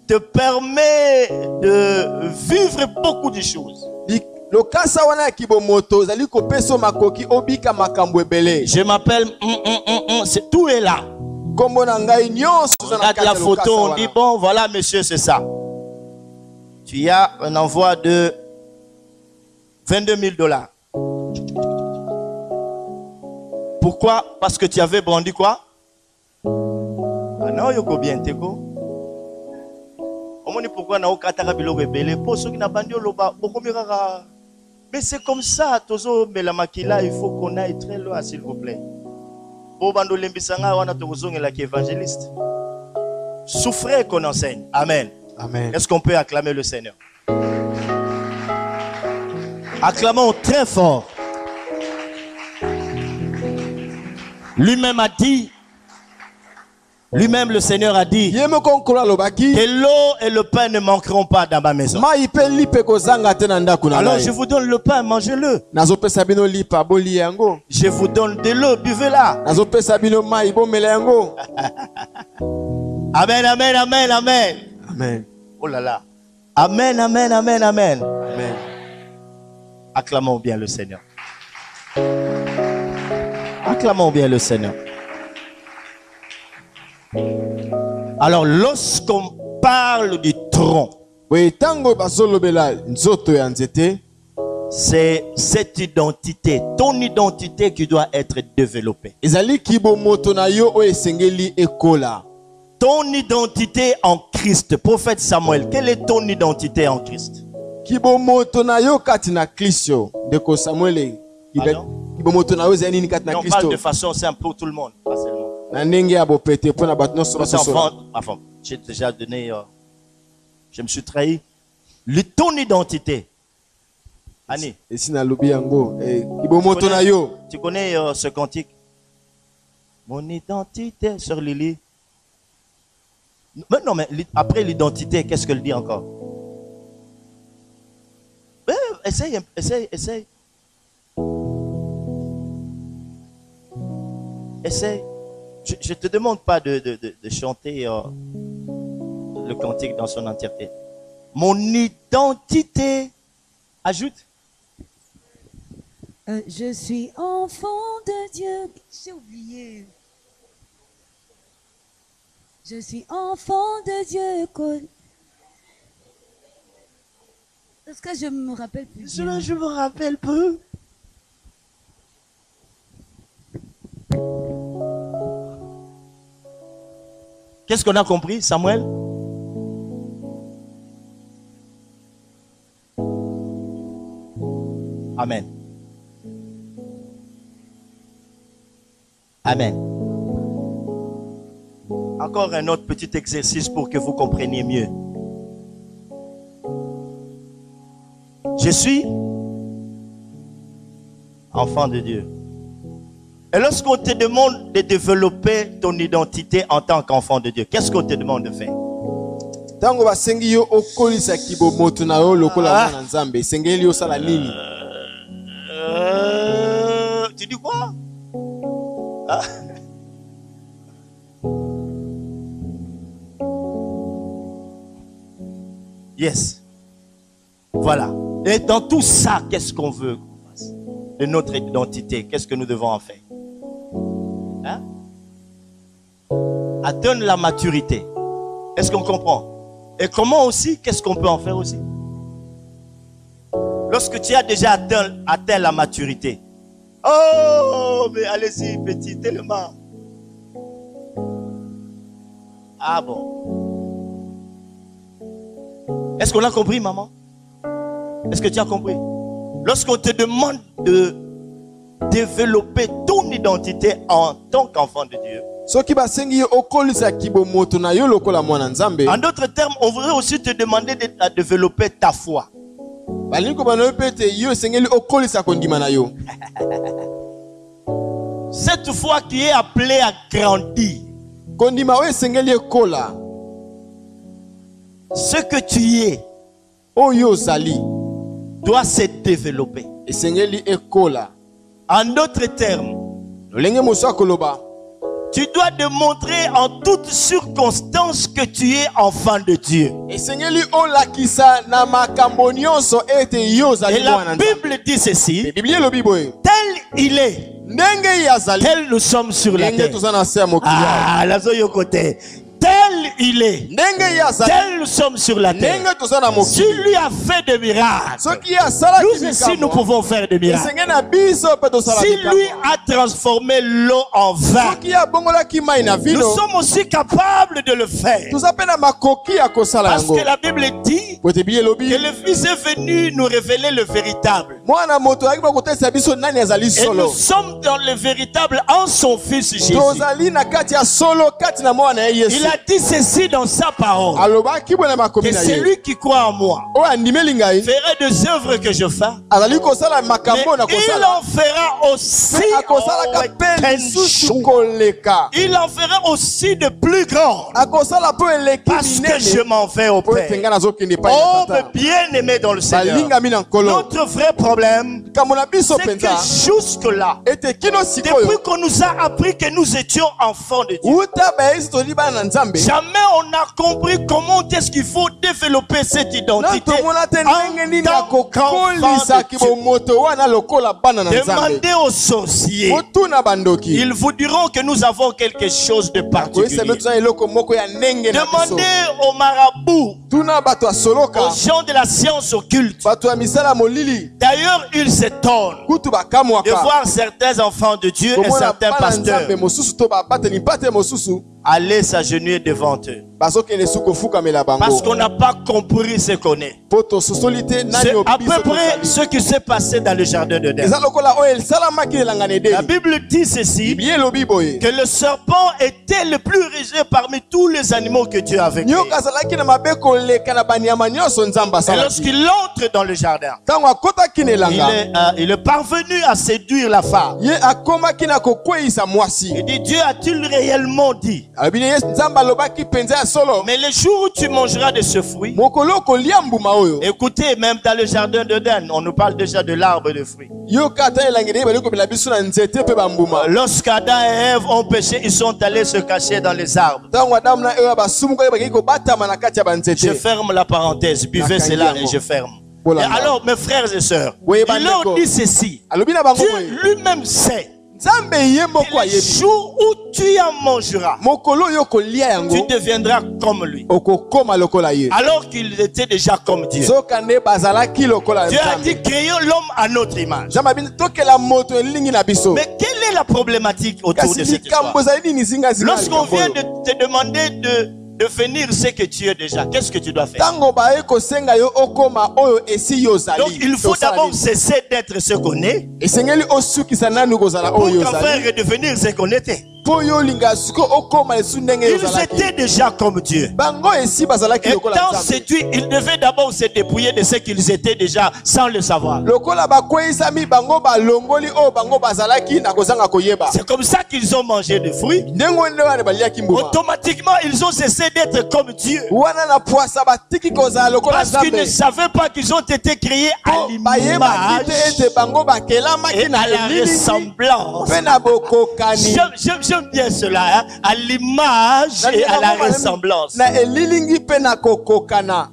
te permet de vivre beaucoup de choses. Lokasa wana ya kibomoto ezali kopesa yo makoki obika makambo ebele. Je m'appelle, tout est là. Kombo na ngai nyonso On eza na regarde kati la ya lokasa photo, on wana. dit bon, voilà monsieur, c'est ça. Tu as un envoi de $22,000. Pourquoi? Parce que tu avais brandi quoi? Ah non, yoko bien teko. Omoni pourquoi na okataka biloko ebele po soki na bandi oloba bokomikaka Mais c'est comme ça, Tozo Melamakila, il faut qu'on aille très loin, s'il vous plaît. Bobando Lembisanga, on a Tozo qui est évangéliste. Souffrez qu'on enseigne. Amen. Amen. Est-ce qu'on peut acclamer le Seigneur? Acclamons très fort. Lui-même a dit, lui-même le Seigneur a dit, que l'eau et le pain ne manqueront pas dans ma maison. Alors je vous donne le pain, mangez-le. Je vous donne de l'eau, buvez-la. Amen, amen, amen, amen. Amen. Oh là là. Amen, amen, amen, amen. Amen. Acclamons bien le Seigneur. Acclamons bien le Seigneur. Alors, lorsqu'on parle du tronc, c'est cette identité, ton identité qui doit être développée. Ton identité en Christ. Prophète Samuel, quelle est ton identité en Christ? Non, on parle de façon simple pour tout le monde, pas seulement. Enfin, j'ai déjà donné, je me suis trahi. Ton identité. Annie, tu connais ce cantique? Mon identité sur Lily. Mais non, mais après l'identité, qu'est-ce qu'elle dit encore? Essaye, essaye, essaye. Essaye. Je ne te demande pas de chanter le cantique dans son entièreté. Mon identité. Ajoute. Je suis enfant de Dieu. J'ai oublié. Je suis enfant de Dieu. Est-ce que je me rappelle plus? Cela, je me rappelle peu. Qu'est-ce qu'on a compris, Samuel? Amen. Amen. Encore un autre petit exercice pour que vous compreniez mieux. Je suis enfant de Dieu. Et lorsqu'on te demande de développer ton identité en tant qu'enfant de Dieu, qu'est-ce qu'on te demande de faire? Tu dis quoi? Ah. Yes. Voilà. Et dans tout ça, qu'est-ce qu'on veut qu'on fasse? De notre identité, qu'est-ce que nous devons en faire? Hein? Atteindre la maturité. Est-ce qu'on comprend? Et comment aussi, qu'est-ce qu'on peut en faire aussi? Lorsque tu as déjà atteint la maturité. Oh, mais allez-y, petit, tellement. Ah bon. Est-ce qu'on a compris, maman? Est-ce que tu as compris? Lorsqu'on te demande de développer ton identité en tant qu'enfant de Dieu, en d'autres termes, on voudrait aussi te demander de développer ta foi. Cette foi qui est appelée à grandir. Ce que tu es doit se développer. En d'autres termes, tu dois démontrer en toutes circonstances que tu es enfant de Dieu. Et la Bible dit ceci: tel il est, tel nous sommes sur la terre. Ah, la côté. Tel il est, tel nous sommes sur la terre. Si lui a fait des miracles, nous aussi nous pouvons faire des miracles. Si lui a transformé l'eau en vin, nous sommes aussi capables de le faire. Parce que la Bible dit que le Fils est venu nous révéler le véritable. mwana moto ayaki bakotesa biso nani azali Et nous solo. sommes dans le véritable en son Fils Jésus. Tozali na kati ya solo kati na mwana ya Yesu. Il a dit ceci dans sa parole. Alobaki bona makomi Que na ye. celui qui croit en moi Oyo andimeli ngai fera des œuvres que je fais. azali kosala Mais makambo na il kosala. en fera aussi. Akosalaka mpe lisusu koleka. Il en fera aussi de plus grands. Akosala mpo eleki Parce que je minene. m'en vais au Po ete Père. nga nazokende epai Oh, ya mes tata. bien-aimés dans le Seigneur. Balingami na nkolo. Notre vrai problème, Kambo na biso c'est penza. que jusque-là, Ete kino depuis sikoyo. qu'on nous a appris que nous étions enfants de Dieu, Uta bayesi toli bana na Nzambe. jamais on a compris comment est-ce qu'il faut développer cette Na identité tomona te ndenge nini en tant akokolisa qu'enfant de Dieu. kibomoto wana lokola bana na Nzambe. Demandez aux sorciers. Otuna bandoki. Ils vous diront que nous avons quelque chose de Koyisa particulier. betu na eloko moko ya ndenge na biso. Demandez aux marabouts, Tuna bato ya soloka. aux gens de la science occulte. Bato ya misala molili. D'ailleurs, ils s'étonnent Kutu de bakamwaka. voir certains enfants de Dieu et Komona certains bana pasteurs Nzambe mosusu to babateli mpate mosusu. aller s'agenouiller devant eux. Bazokende su kofukamela bango. Parce qu'on n'a pas compris ce qu'on est. Po tososoli te nani C'est à obiso peu près tozali. ce qui s'est passé dans le jardin de Eza Dène. lokola oyo esalamaki elanga na La Edeni. Bible dit ceci, Bible elobi boye. que le serpent était le plus rusé parmi tous les animaux que Dieu avait créés. Nyoka azalaki na mabe koleka na banyama nyonso Nzambe Et asalaki. lorsqu'il entre dans le jardin, Ntango akotaki na elanga, il est parvenu à séduire la femme. ye akomaki na kokweyisa mwasi. Il dit, Dieu a-t-il réellement dit? Alobi na ye Nzambe alobaki penza ya solo. Mais le jour où tu mangeras de ce fruit, Mokolo kolia mbuma oyo. écoutez, même dans le jardin d'Éden, on nous parle déjà de l'arbre de fruits. Yoka ata elangeli bali komela biso na nzete pe bambuma. Lorsqu'Adam et Ève ont péché, ils sont allés se cacher dans les arbres. Ntango Adamu na Eva basumuka bakeki kobatama na kati ya Je banzete. ferme la parenthèse, buvez cela et je ferme. Et alors, mes frères et sœurs, Oui, il leur bandeko. dit ceci. Alobi na bango Dieu boye. lui-même sait Nzambe ye que moko le ayebi. jour où tu en mangeras, Mokolo oyo kolia tu yango deviendras comme lui. okokoma lokola ye. Alors qu'il était déjà comme Dieu. Soka nde bazalaki lokola Dieu a Nzambe. dit, créons l'homme à notre image. Nzambe abini tokela moto elingi na biso. Mais quelle est la problématique autour de Kasi cette histoire? likambo ezali nini zingazinga Lorsqu'on likambo vient oyo. de te demander de venir ce que tu es déjà, qu'est-ce que tu dois faire? Ntango baye kosenga yo okoma oyo esi yo ozali. Donc il faut Tosala d'abord nini? cesser d'être ce qu'on est Esengeli osukisa nanu kozala pour oyo qu'enfin ozali. redevenir ce qu'on était. Po yo linga suko okoma esu ndenge yo Ils ozalaki. étaient déjà comme Dieu. Bango esi bazalaki lokola Étant Nzambe. séduits, ils devaient d'abord se dépouiller de ce qu'ils étaient déjà sans le savoir. Lokola bakweyisami bango balongoli oyo bango bazalaki na kozanga koyeba. C'est comme ça qu'ils ont mangé des fruits. Ndenge nde wana baliaki mbuma. Automatiquement, ils ont cessé d'être comme Dieu. Wana na poasa batiki kozala lokola Parce qu'ils ne Nzambe. savaient pas qu'ils ont été créés à Bayebaki l'image te ete bango bakelamaki et na à la elilingi ressemblance. mpe na bokokani. J'aime bien cela, hein, à l'image et à la ressemblance. Na elilingi mpe na kokokana.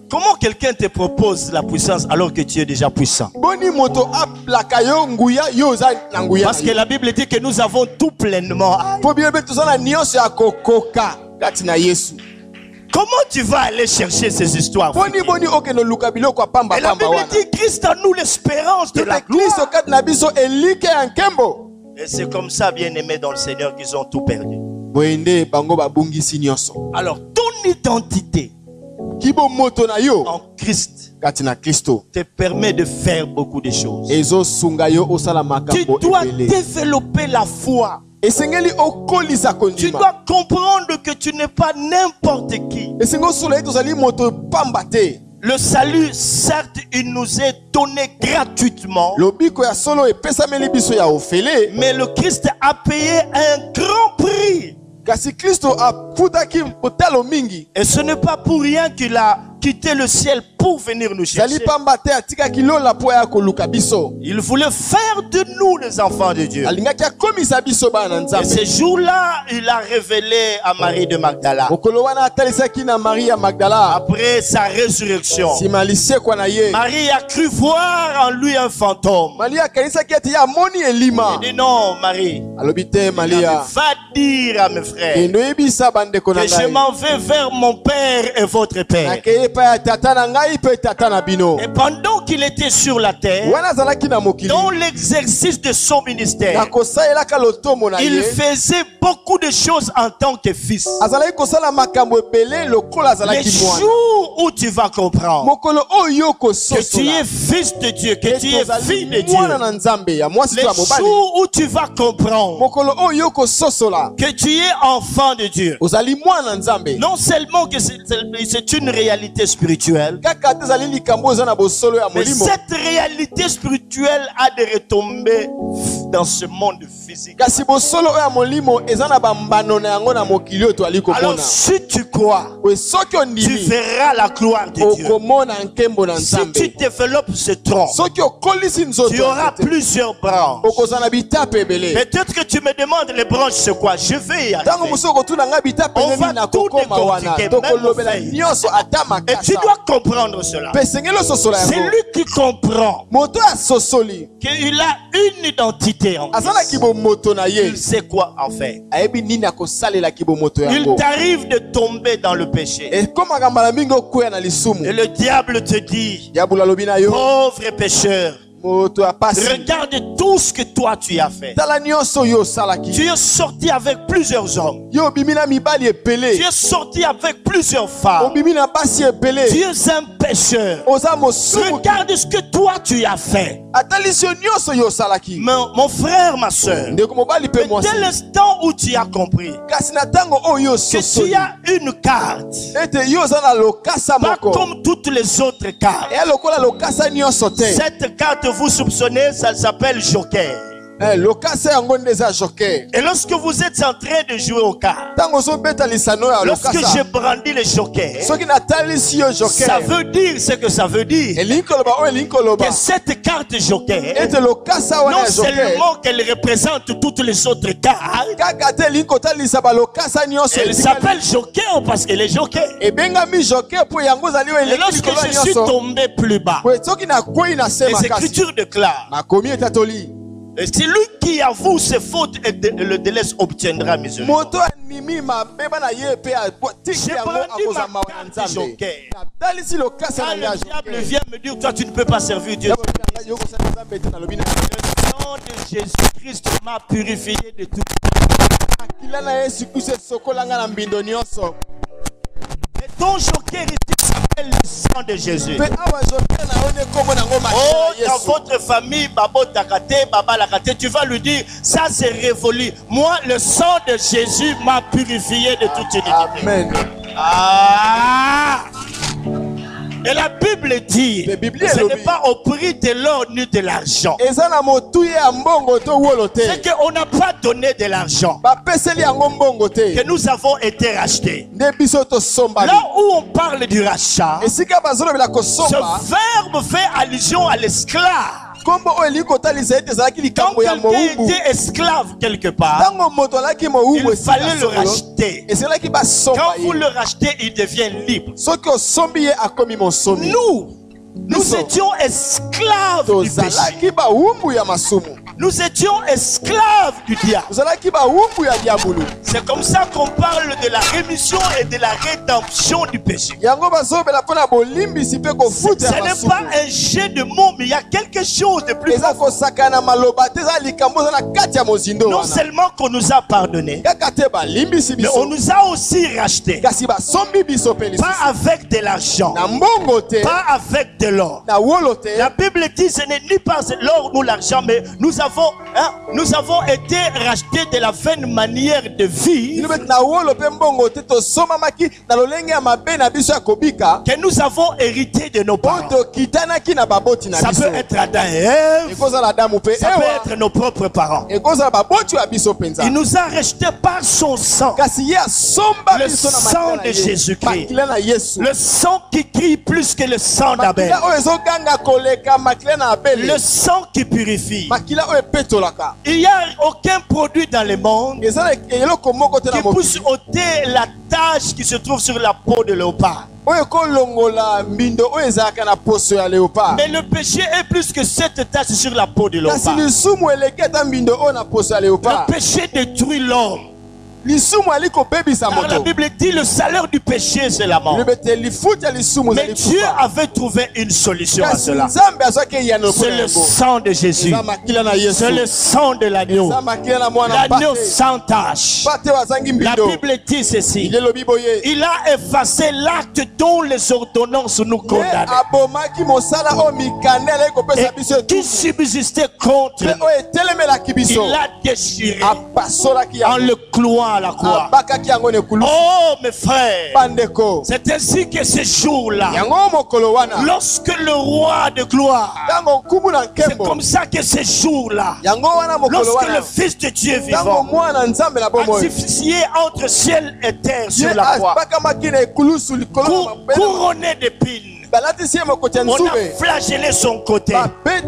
Comment quelqu'un te propose la puissance alors que tu es déjà puissant? Boni moto aplaka yo nguya yo oza na nguya. Parce que la Bible dit que nous avons tout pleinement. Po bien be toza na nyonso ya kokoka kati na Yesu. Comment tu vas aller chercher ces histoires? Boni okeno luka biloko ya pamba Et la pamba Bible wana. dit Christ en nous l'espérance de la Ete Kristo gloire. kati na biso elike ya nkembo. Et c'est comme ça, bien-aimés dans le Seigneur, qu'ils ont tout perdu. Boyende bango babungisi nyonso. Alors, ton identité Kibo moto na yo en Christ kati na Kristo. te permet de faire beaucoup de choses. Ezo sunga yo osala Tu makambo dois ebele. développer la foi. Esengeli okolisa Tu kondima. dois comprendre que tu n'es pas n'importe qui. Esengo solo ete ozali moto pamba te. Le salut, certes, il nous est donné gratuitement. Lobiko ya solo epesameli biso ya ofele. Mais le Christ a payé un grand prix. Kasi Kristo afutaki potalo mingi. Et ce n'est pas pour rien qu'il a quitté le ciel pour venir nous chercher. Zali pamba te atikaki lola po ya koluka biso. Il voulait faire de nous les enfants de Dieu. Alingaki akomisa biso bana Et Nzambe. ce jour-là, il a révélé à Marie de Magdala, Mokolo wana atalisaki na Maria Magdala. après sa résurrection. Sima lisekwa na ye. Marie a cru voir en lui un fantôme. Maria akanisaki ete ya amoni elima. Il dit non, Marie, Alobi te Maria. va dire à mes frères Endo yebisa bandeko na que je ngai. m'en vais vers mon Père et votre Père. Nakeye pa ya tata na ngai pe tata na bino. Et pendant qu'il était sur la terre, wana azalaki na mokili dans l'exercice de son ministère, na kosalelaka lotomo na il ye faisait beaucoup de choses en tant que fils. azalaki kosala makambo ebele lokola Les azalaki mwana jours où tu vas comprendre mokolo oyo que tu kososola es fils de Dieu, que tu es fille de Dieu, mwana na nzambe ya mwasi les to ya mobali jours où tu vas comprendre mokolo oyo kososola que tu es enfant de Dieu, ozali mwana na nzambe non seulement que c'est une réalité spirituelle, kaka te ezali likambo eza na bosolo ya mais molimo cette réalité spirituelle a des retombées dans ce monde physique. kasi bosolo oyo ya molimo eza na bambano na yango na mokili oyo toali Alors komona si tu crois, oyo soki tu ondimi verras la gloire de Dieu. okomona nkembo na Si tu nzambe développes ce tronc, soki okolisi tu nzoto auras plusieurs branches. okozala na bitape ebele Peut-être que tu me demandes les branches c'est quoi? Je vais y ntango arriver. mosusu okotuna nga bitape On nini va na tout kokoma wana décortiquer, tokolobela même au fait. nyonso ata Et tu makasa dois comprendre cela. mpe esengeli ososola C'est yango lui qui comprend moto asosoli qu'il a une identité en azalaki Christ. bomoto na ye Il sait quoi en faire. ayebi nini akosalelaki bomoto Il yango t'arrive de tomber dans le péché. ekomaka mbala mingi okweya na Et lisumu le diable te dit, diabolo alobi na yo pauvre pécheur, moto ya pasi regarde tout ce que toi tu as fait. tala nyonso oyo osalaki Tu es sorti avec plusieurs hommes. yo obimi na mibali Tu epele es sorti avec plusieurs femmes. obimi na basi ebele Tu es un pécheur. oza mosumu Regarde ce que toi tu as fait. atalisi yo nyonso oyo osalaki Mon frère, ma soeur, ndeko mobali mpe dès mwasi l'instant où tu as compris kasi na ntango oyo que tu ososoli as une carte, ete yo oza na lokasa pas moko comme toutes les autres cartes. eya lokola lokasa nyonso te Cette carte, vous soupçonnez, ça s'appelle joker. lokasa yango nde eza joker Et lorsque vous êtes en train de jouer aux cartes, ntango ozobeta lisano ya lorsque je lokasa brandis le joker, soki natalisi yo ça joker veut dire ce que ça veut dire. elingi koloba oyo elingi koloba Que cette carte joker, ete lokasa wana non ya joker seulement qu'elle représente toutes les autres cartes, kaka te elingi kotalisa balokasa nyonso elle s'appelle joker parce qu'elle est joker. ebengami joker mpo yango ezali oyo Et elingi lorsque likolo je suis nyonso tombé plus bas, po soki nakwei na se les makasi Écritures déclarent, nakomi etatoli et celui qui avoue ses fautes et le délaisse obtiendra miséricorde. moto animi mabeba na ye mpe tiki J'ai yango brandi akozwa ma mawa na carte nzambe joker. natalisi lokasa Quand na nga le diable joker vient me dire, toi tu ne peux pas servir Dieu. yokosala nzambe te nalobi na Le sang de Jésus-Christ m'a purifié de tout. makila na yesu kristo esokolanga na mbindo nyonso Et ton joker ici s'appelle le sang de Jésus. mpe awa joker na yo nde kombo nango makila Oh, na dans yesu votre famille, Babo Takate, Baba Lakate, tu vas lui dire, ça c'est révolu. Moi, le sang de Jésus m'a purifié de toute iniquité. amen Ah! Et la Bible dit, La Bible ce est n'est pas au prix de l'or ni de l'argent. eza na motuye ya mbongo to wolo te C'est qu'on n'a pas donné de l'argent, bapeseli yango mbongo te que nous avons été rachetés. nde biso tosombali Là où on parle du rachat, esika bazolobela ce kosomba verbe fait allusion à l'esclave. kombo oyo elingi kotalisa ete ezalaki Quand likambo ya quelqu'un mowumbu était esclave quelque part, ntango moto alaki mowumbu il fallait le racheter. esengelaki basomba Quand vous ye le rachetez, il devient libre. soki osombi ye akomi monsomi Nous étions esclaves du péché. tozalaki bawumbu ya masumu Nous étions esclaves du diable. tozalaki bawumbu ya diabulu C'est comme ça qu'on parle de la rémission et de la rédemption du péché. yango bazobela mpo na bolimbisi mpe Ce kofuta ya n'est masumu pas un jeu de mots, mais il y a quelque chose de plus eza profond. kosakana na maloba te eza likambo eza na kati ya mozindo Non wana seulement qu'on nous a pardonné, kaka te balimbisi mais on biso nous a aussi rachetés. kasi basombi biso mpe lisusu Pas avec de l'argent, na mbongo te pas avec de l'or. na wolo te La Bible dit ce n'est ni par l'or ou l'argent, mais nous avons été rachetés de la vaine manière de vivre ilobeti na wolo mpe mbongo te tosomamaki na lolenge ya mabe na biso ya kobika que nous avons hérité de nos oyo parents. tokitanaki na baboti na Ça biso peut être Adam et Ève, ekozala damu mpe ça peut ewa être nos propres parents. ekozala baboti ya biso mpenza Il nous a rachetés par son sang, kasi ye asomba le biso na sang makila na de ye Jésus-Christ, makila na yesu le sang qui crie plus que le sang d'Abel, makila oyo ezoganga koleka makila na abele le sang qui purifie. makila oyo epetolaka Il n'y a aucun produit dans le monde eza na eloko moko te na qui puisse mokili ôter la tache qui se trouve sur la peau de léopard. oyo ekolongola mbindo oyo ezalaka na poso ya léopard Mais le péché est plus que cette tache sur la peau de kasi léopard. lisumu eleki ata mbindo oyo na poso ya Le léopard péché détruit l'homme. lisumu aliko bebisa Car la moto. Bible dit le salaire du péché c'est la mort. Libete lifuta lisumu Mais Dieu avait trouvé une solution à kasi cela. nzambe azwaki eyano C'est le sang de Jésus. eza makila na yesu C'est le sang de l'agneau. eza makila na mwana L'agneau mpate sans tache. mpate bazangi La mbindo Bible dit ceci. ilelobi boye Il a effacé l'acte dont les ordonnances nous ye condamnaient. abomaki mosala oyo mikandela ekopesa biso Et qui subsistait contre mpe nous. oyo etelemelaki biso Il l'a déchiré apasolaki en yango le clouant à la croix. abakaki yango na ekulu Oh mes frères, bandeko c'est ainsi que ce jour-là, yango mokolo wana lorsque le roi de gloire, ntango nkumu na c'est nkembo comme ça que ce jour-là, yango wana mokolo lorsque le wana Fils de Dieu ntango vivant mwana nzambe na a bomoi diffusé entre ciel et terre ye sur la croix, abakamaki na ekulusu likolo na mabele couronné d'épines, balatisi ye mokoti ya on a nzube flagellé son côté.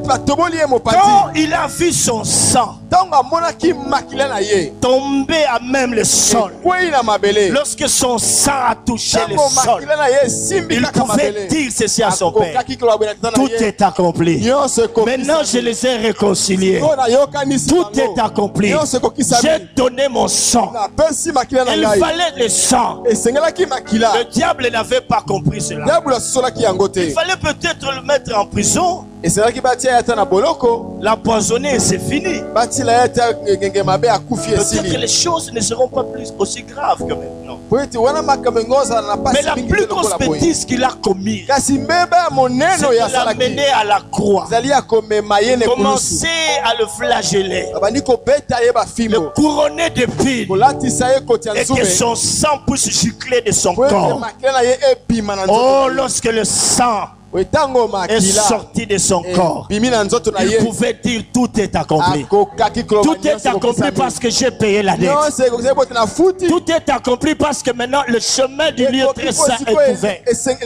batoboli ye mopati Quand il a vu son sang ntango amonaki makila na ye tomber à même le sol, ekwei na mabele lorsque son sang a touché le ntango sol, makila na ye esimbi il kaka pouvait mabele dire ceci à son père: akokaki koloba boye na tata na tout ye est accompli. nyonso Maintenant je les ai réconciliés. to nayokanisi Tout bango. est accompli. nyonso ekokisami J'ai donné mon sang. napesi makila na Il ngai fallait le sang. esengelaki makila Le diable n'avait pas compris cela. diablo asosolaki yango Il te fallait peut-être le mettre en prison, esengelaki batia ye ata na boloko l'empoisonner et c'est fini. batila ye ata ngenge mabe akufi Peut-être que esili les choses ne seront pas plus aussi graves que maintenant. po ete wana makambo yango ozala na Mais pasi la mingi plus te lokola grosse boye bêtise qu'il a commise, kasi mbeba ya monene c'est oyo de asalaki l'amener à la croix. ezali ya komema ye na ekulusu Commencer à le flageller, babandi kobeta ye le bafimbo couronner d'épines, kolatisa ye koti ya et que nzube son sang puisse gicler de son po ete corps. makila na ye ebima na Oh, nzoto na ye. lorsque le sang ntango est makila sorti de son corps, ebimi na nzoto na il ye pouvait dire tout est accompli. akokaki koloba Tout est accompli parce que j'ai payé la dette. nyonso ekokisa bote na futi Tout est accompli parce que maintenant le chemin du lieu très saint est ouvert.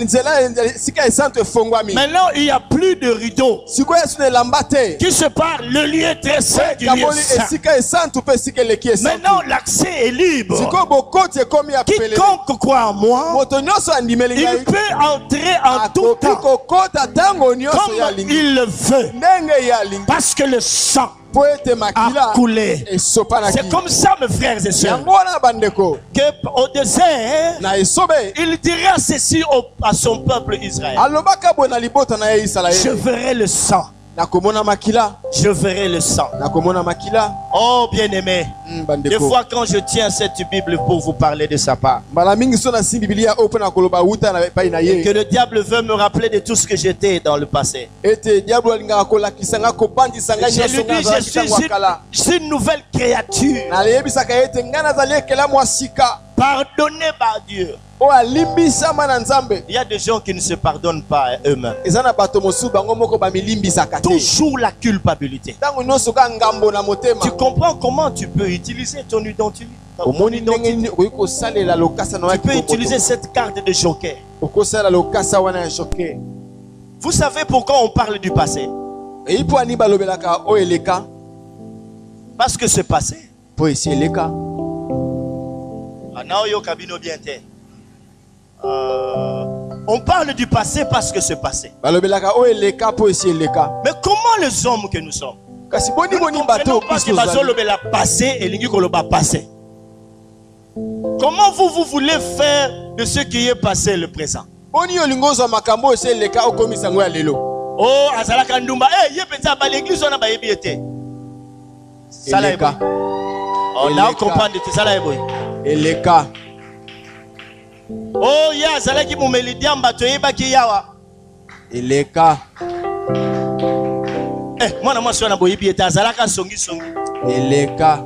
nzela esika esantu efongwami Maintenant il n'y a plus de rideau sikoyo esu na elamba te qui sépare le lieu très saint du lieu kamoli saint. esika esantu mpe esika eleki esantu Maintenant l'accès est libre. sikoyo bokoti ekomi ya pelele Quiconque croit en moi, moto nyonso andimeli il ngai peut entrer en tout akoki temps kokota ntango nyonso ye comme alingi il le veut ndenge ye alingi parce que le sang po ete a makila coulé. esopanaki C'est comme ça mes frères et sœurs yango wana bandeko que au désert na esobe il dira ceci à son peuple Israël: alobaka boye na libota na ye je isalaele verrai le sang, nakomona makila je verrai le sang. nakomona makila Oh bien-aimé, des bandeko fois quand je tiens cette Bible pour vous parler de sa part, mbala mingi so nasimbi bibilia oyo mpe na koloba wuta na epai na que ye le diable veut me rappeler de tout ce que j'étais dans le passé. ete diablo alingaka kolakisa nga kobandisa ngai Je nyonso lui nga dis, je azalaki ntango suis akala une nouvelle créature, naleyebisaka ye ete ngai nazali ekelamu ya sika pardonnée par Dieu. oyo alimbisama na nzambe. Il y a des gens qui ne se pardonnent pas eux-mêmes. eza na bato mosusu bango moko bamilimbisaka te Toujours la culpabilité. ntango nyonso ka ngambo na motema Tu comprends comment tu peux utiliser ton identité? omoni ndenge nini okoki kosalela lokasa na Tu peux utiliser cette carte de joker. okosalela lokasa wana ya joker. Vous savez pourquoi on parle du passé? eyi mpo ani balobelaka oyo eleka Parce que ce passé, mpo esi eleka on parle du passé parce que ce passé. balobelaka oyo eleka mpo esi eleka Mais comment les hommes que nous sommes? kasi boni Nous ne boni comprenons bato pas que bazolobela passé et lingi koloba passé. Comment vous voulez faire de ce qui est passé le présent? boni olingi ozwa makambo oyo esi eleka okomisa yango ya lelo Oh, azalaka ndumba. Eh, ye penza ba l'église on a ba yebiete. Sala ebo. eleka Oh, là on comprend de tout sala ebo. eleka Oh, ya azalaki mumeli diamba to yebaki yawa. eleka Eh, mwana mwasi wana boyebiete azalaka songi songi. eleka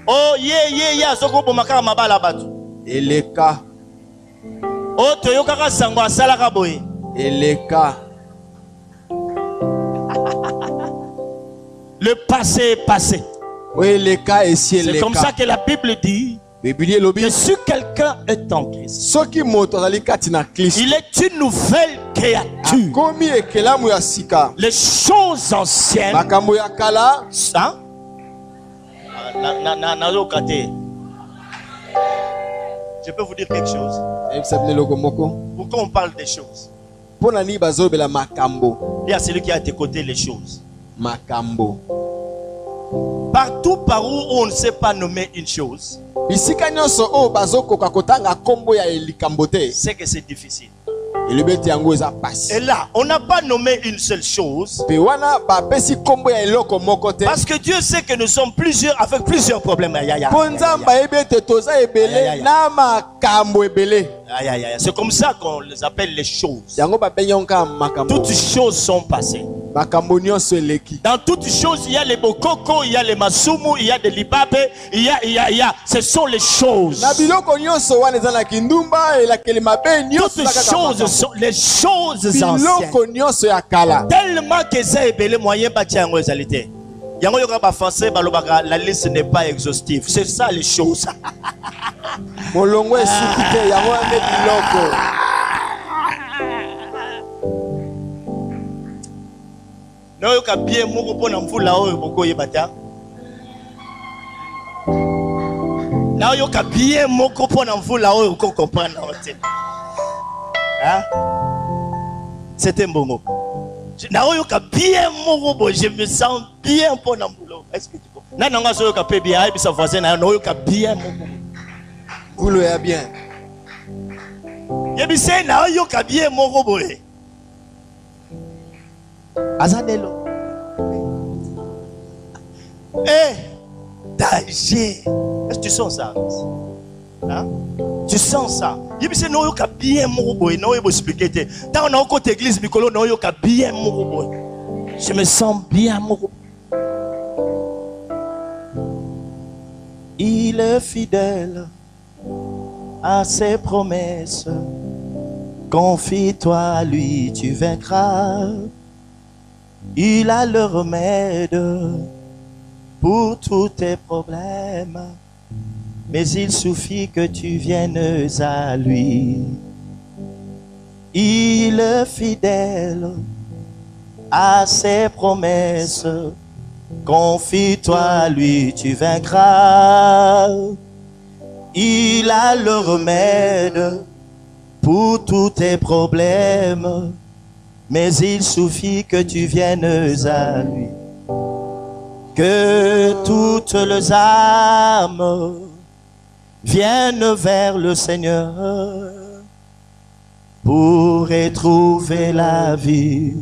Oh, ye azoko bomaka mabala batu. eleka Oh, toyokaka sango asalaka boye. eleka Le passé est passé. oyo eleka esi C'est comme ça eleka que la Bible dit bibili que elobi si quelqu'un est en Christ, soki moto azali kati na kristo il est une nouvelle créature. akomi ekelamu ya sika Les choses anciennes, makambo ya kala ça, je peux vous dire quelque chose. eyebisa bino eloko moko Pourquoi on parle des choses? mpo na nini bazolobela makambo Il y a celui qui a à tes côtés les choses. makambo Partout par où on ne sait pas nommer une chose, bisika nyonso oyo bazokoka kotanga kombo ya likambo te c'est que c'est difficile. elobeti yango eza pasi. Et là, on n'a pas nommé une seule chose. Pe wana bapesi kombo ya eloko moko te. Parce que Dieu sait que nous sommes plusieurs avec plusieurs problèmes. Po nzambe ayebi ete toza ebele na makambo ebele. C'est comme ça qu'on les appelle les choses. Yango babengi yango makambo. Toutes choses sont passées. Makambo nyonso eleki. Dans toutes choses, il y a les bokoko, il y a les masumu, il y a des libabe, il y a. Ce sont les choses. Na biloko nyonso wana eza na kindumba elakeli mabe nyonso. Toutes choses sont les choses anciennes. Biloko nyonso ya kala. Tellement que ça ebele moyen batia yango ezalité. Yango yoka ba français balobaka la liste n'est pas exhaustive. C'est ça les choses. Molongo esuki te yango ande biloko. Na yoka bien moko pona mvula oyo boko yebata. Na yoka bien moko pona mvula oyo ko comprendre hotel. Hein? C'était mbongo. Na yoka bien moko je me sens bien pona mvula. Est-ce que tu comprends? Na nanga so yoka pe bien bisa voisin na yoka bien moko. Mvula ya bien. Yebise na yoka bien moko boye. Azanelo. Eh, danger. Est-ce que tu sens ça? Hein? Tu sens ça? Yebise no yoka bien moko boye, no yebo expliquer. Tant on a côté église Mikolo no yoka bien moko boye. Je me sens bien moko. Il est fidèle à ses promesses. Confie-toi à lui, tu vaincras. Il a le remède pour tous tes problèmes. Mais il suffit que tu viennes à lui. Il est fidèle à ses promesses. Confie-toi à lui, tu vaincras. Il a le remède pour tous tes problèmes. Mais il suffit que tu viennes à lui. Que toutes les âmes viennent vers le Seigneur pour y trouver la vie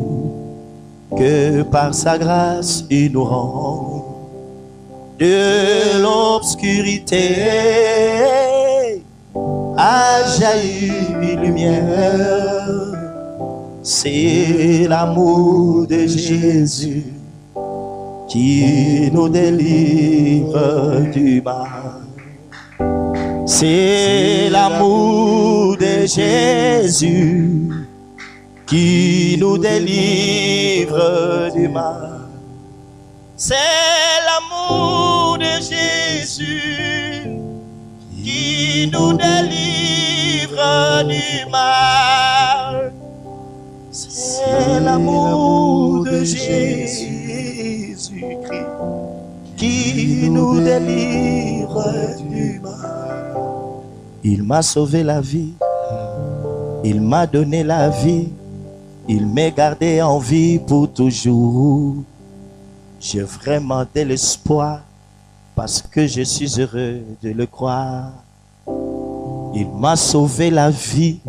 que par sa grâce il nous rend. De l'obscurité a jailli une lumière. C'est l'amour de Jésus qui nous délivre du mal. C'est l'amour de Jésus qui nous délivre du mal. C'est l'amour de Jésus qui nous délivre du mal. C'est l'amour de Jésus-Christ qui nous délivre du mal. Il m'a sauvé la vie, il m'a donné la vie, il m'a gardé en vie pour toujours. J'ai vraiment de l'espoir parce que je suis heureux de le croire. Il m'a sauvé la vie,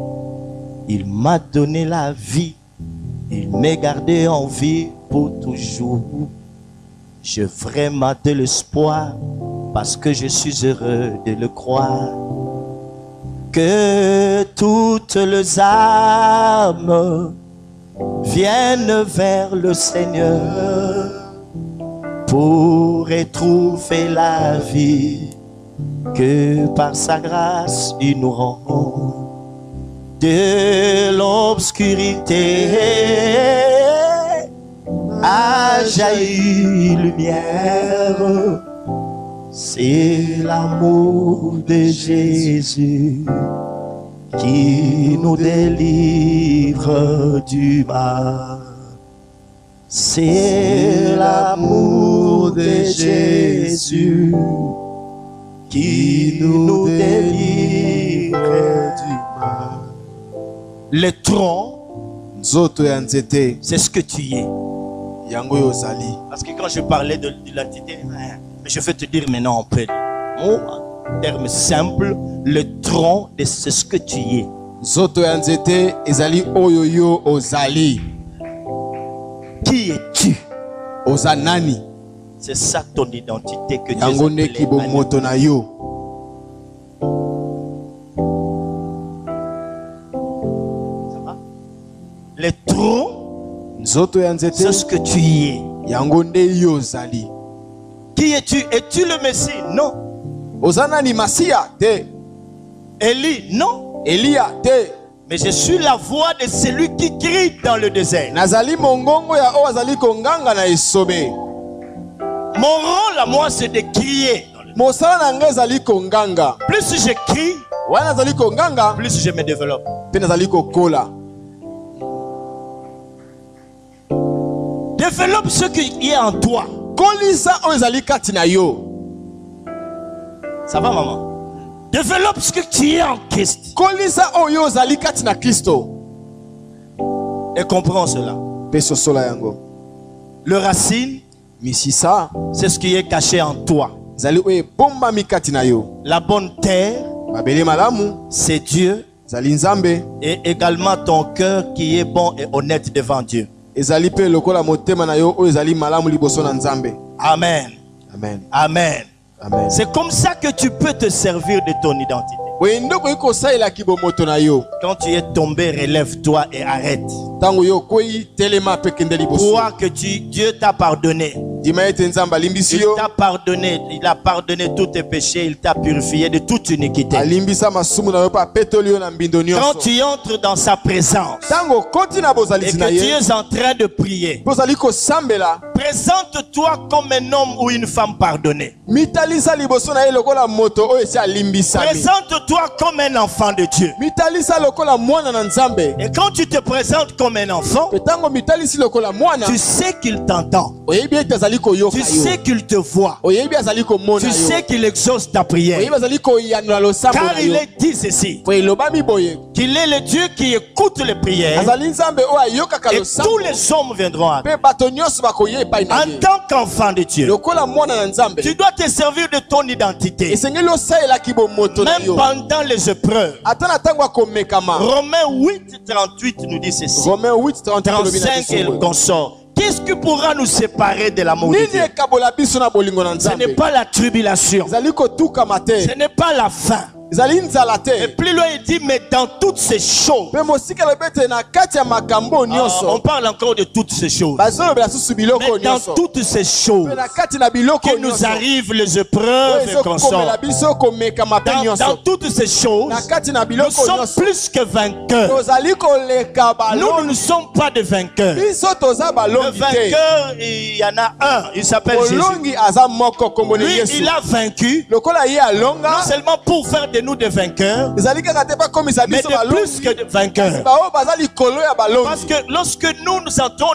il m'a donné la vie, il m'a gardé en vie pour toujours. J'ai vraiment de l'espoir parce que je suis heureux de le croire. Que toutes les âmes viennent vers le Seigneur pour y trouver la vie que par sa grâce il nous rend. De l'obscurité a jailli lumière. C'est l'amour de Jésus qui nous délivre du mal. C'est l'amour de Jésus qui nous délivre du mal. Le tronc, c'est ce que tu es. yango yo ozali. Parce que quand je parlais de l'identité, je vais te dire maintenant en peu. En termes simples, le tronc, c'est ce que tu es. Zoto ya nzete ezali oyo yo ozali. Qui es-tu? Ozanani. C'est ça ton identité que Dieu yango ne kibomoto na yo. Ça va? Le tronc, Zoto ya nzete c'est ce que tu es. yango nde yo ozali. Qui es-tu? Es-tu le Messie? Non. Ozanani Masia te. Élie? Non. Elia te. Mais je suis la voix de celui qui crie dans le désert. Nazali mongongo ya o azali konganga na esobe. Mon rôle à moi, c'est de crier. Mosala na ngai ezali konganga. Plus je crie, Wana nazali konganga, plus je me développe. pe nazali kokola. Développe ce qui est en toi. Kolisa o ezali kati na yo. Ça va, maman? Développe ce que tu es en Christ. Kolisa oyo ozali kati na Kristo. Et comprends cela. Pe sosola yango. Le racine, Misisa c'est ce qui est caché en toi. zali oyo ebombami kati na yo. La bonne terre, Mabele malamu c'est Dieu. zali nzambe. Et également ton cœur qui est bon et honnête devant Dieu. Ezali pe lokola motema na yo oyo ezali malamu liboso na nzambe. Amen. Amen. Amen. Amen. C'est comme ça que tu peux te servir de ton identité. Boye ndoko iko saila kibomoto na yo. Quand tu es tombé, relève-toi et arrête. Tango yo koyi telema pe kende liboso. Crois que Dieu t'a pardonné. Dima ete nzamba limbisi Il yo. t'a pardonné. Il a pardonné tous tes péchés. Il t'a purifié de toute iniquité. Alimbisa masumu na yo pa petoli yo na mbindo Quand nyonso. tu entres dans sa présence Tango koti na bozali et que na tu ye. es en train de prier, Bozali ko sambela. présente-toi comme un homme ou une femme pardonné. Mitalisa liboso na ye lokola moto oyo esi alimbisami. Présente-toi comme un enfant de Dieu. Mitalisa lokola mwana na nzambe. Et quand tu te présentes comme un enfant, Pe tango mitalisi lokola mwana. tu sais qu'il t'entend. Oyebi ete azali koyoka Tu yo. sais qu'il te voit. Oyebi azali komona Tu yo. sais qu'il exauce ta prière. Oyebi azali koyanula losambo Car na il yo. est dit ceci, Po elobami boye. qu'il est le Dieu qui écoute les prières Azali nzambe oyo ayokaka et losambo. tous les hommes viendront à lui. Pe bato nyonso bakoye epai na En ye. tant qu'enfant de Dieu, Lokola mwana na nzambe. tu dois te servir de ton identité, Esengeli osalelaki bomoto na même yo. pendant les épreuves. Ata na ntango akomekama. Romains 8, 38 nous dit ceci. Romains 8, 35 et le consort. Qu'est-ce qui pourra nous séparer de l'amour de Nini Dieu? ekabola biso na bolingo na Ce n'est nzambe. pas la tribulation, Ezali kotukama te. ce n'est pas la faim. Ezali nzala Et te. plus loin il dit, mais dans toutes ces choses, Pe mosika lobi ete na kati ya makambo on nyonso. parle encore de toutes ces choses. Bazolobela susu biloko Mais dans nyonso. toutes ces choses Pe na kati na biloko que nous nyonso. arrivent les épreuves et qu'on Ezokomela sort, biso komekama pe dans nyonso. toutes ces choses, Na kati na nous biloko sommes nyonso. plus que vainqueurs. Tozali koleka Nous, nous balongi. ne sommes pas des vainqueurs. Biso toza Le balongi te. vainqueur, il y en a un, il s'appelle Jésus. Olongi aza moko kombo na Lui, Yesu. il a vaincu, Lokola ye non alonga. seulement pour faire de nous des vainqueurs, Ezali kaka te bakomisa mais biso de plus balongi. que des vainqueurs. Bao baza likolo ya Parce balongi. que lorsque nous entrons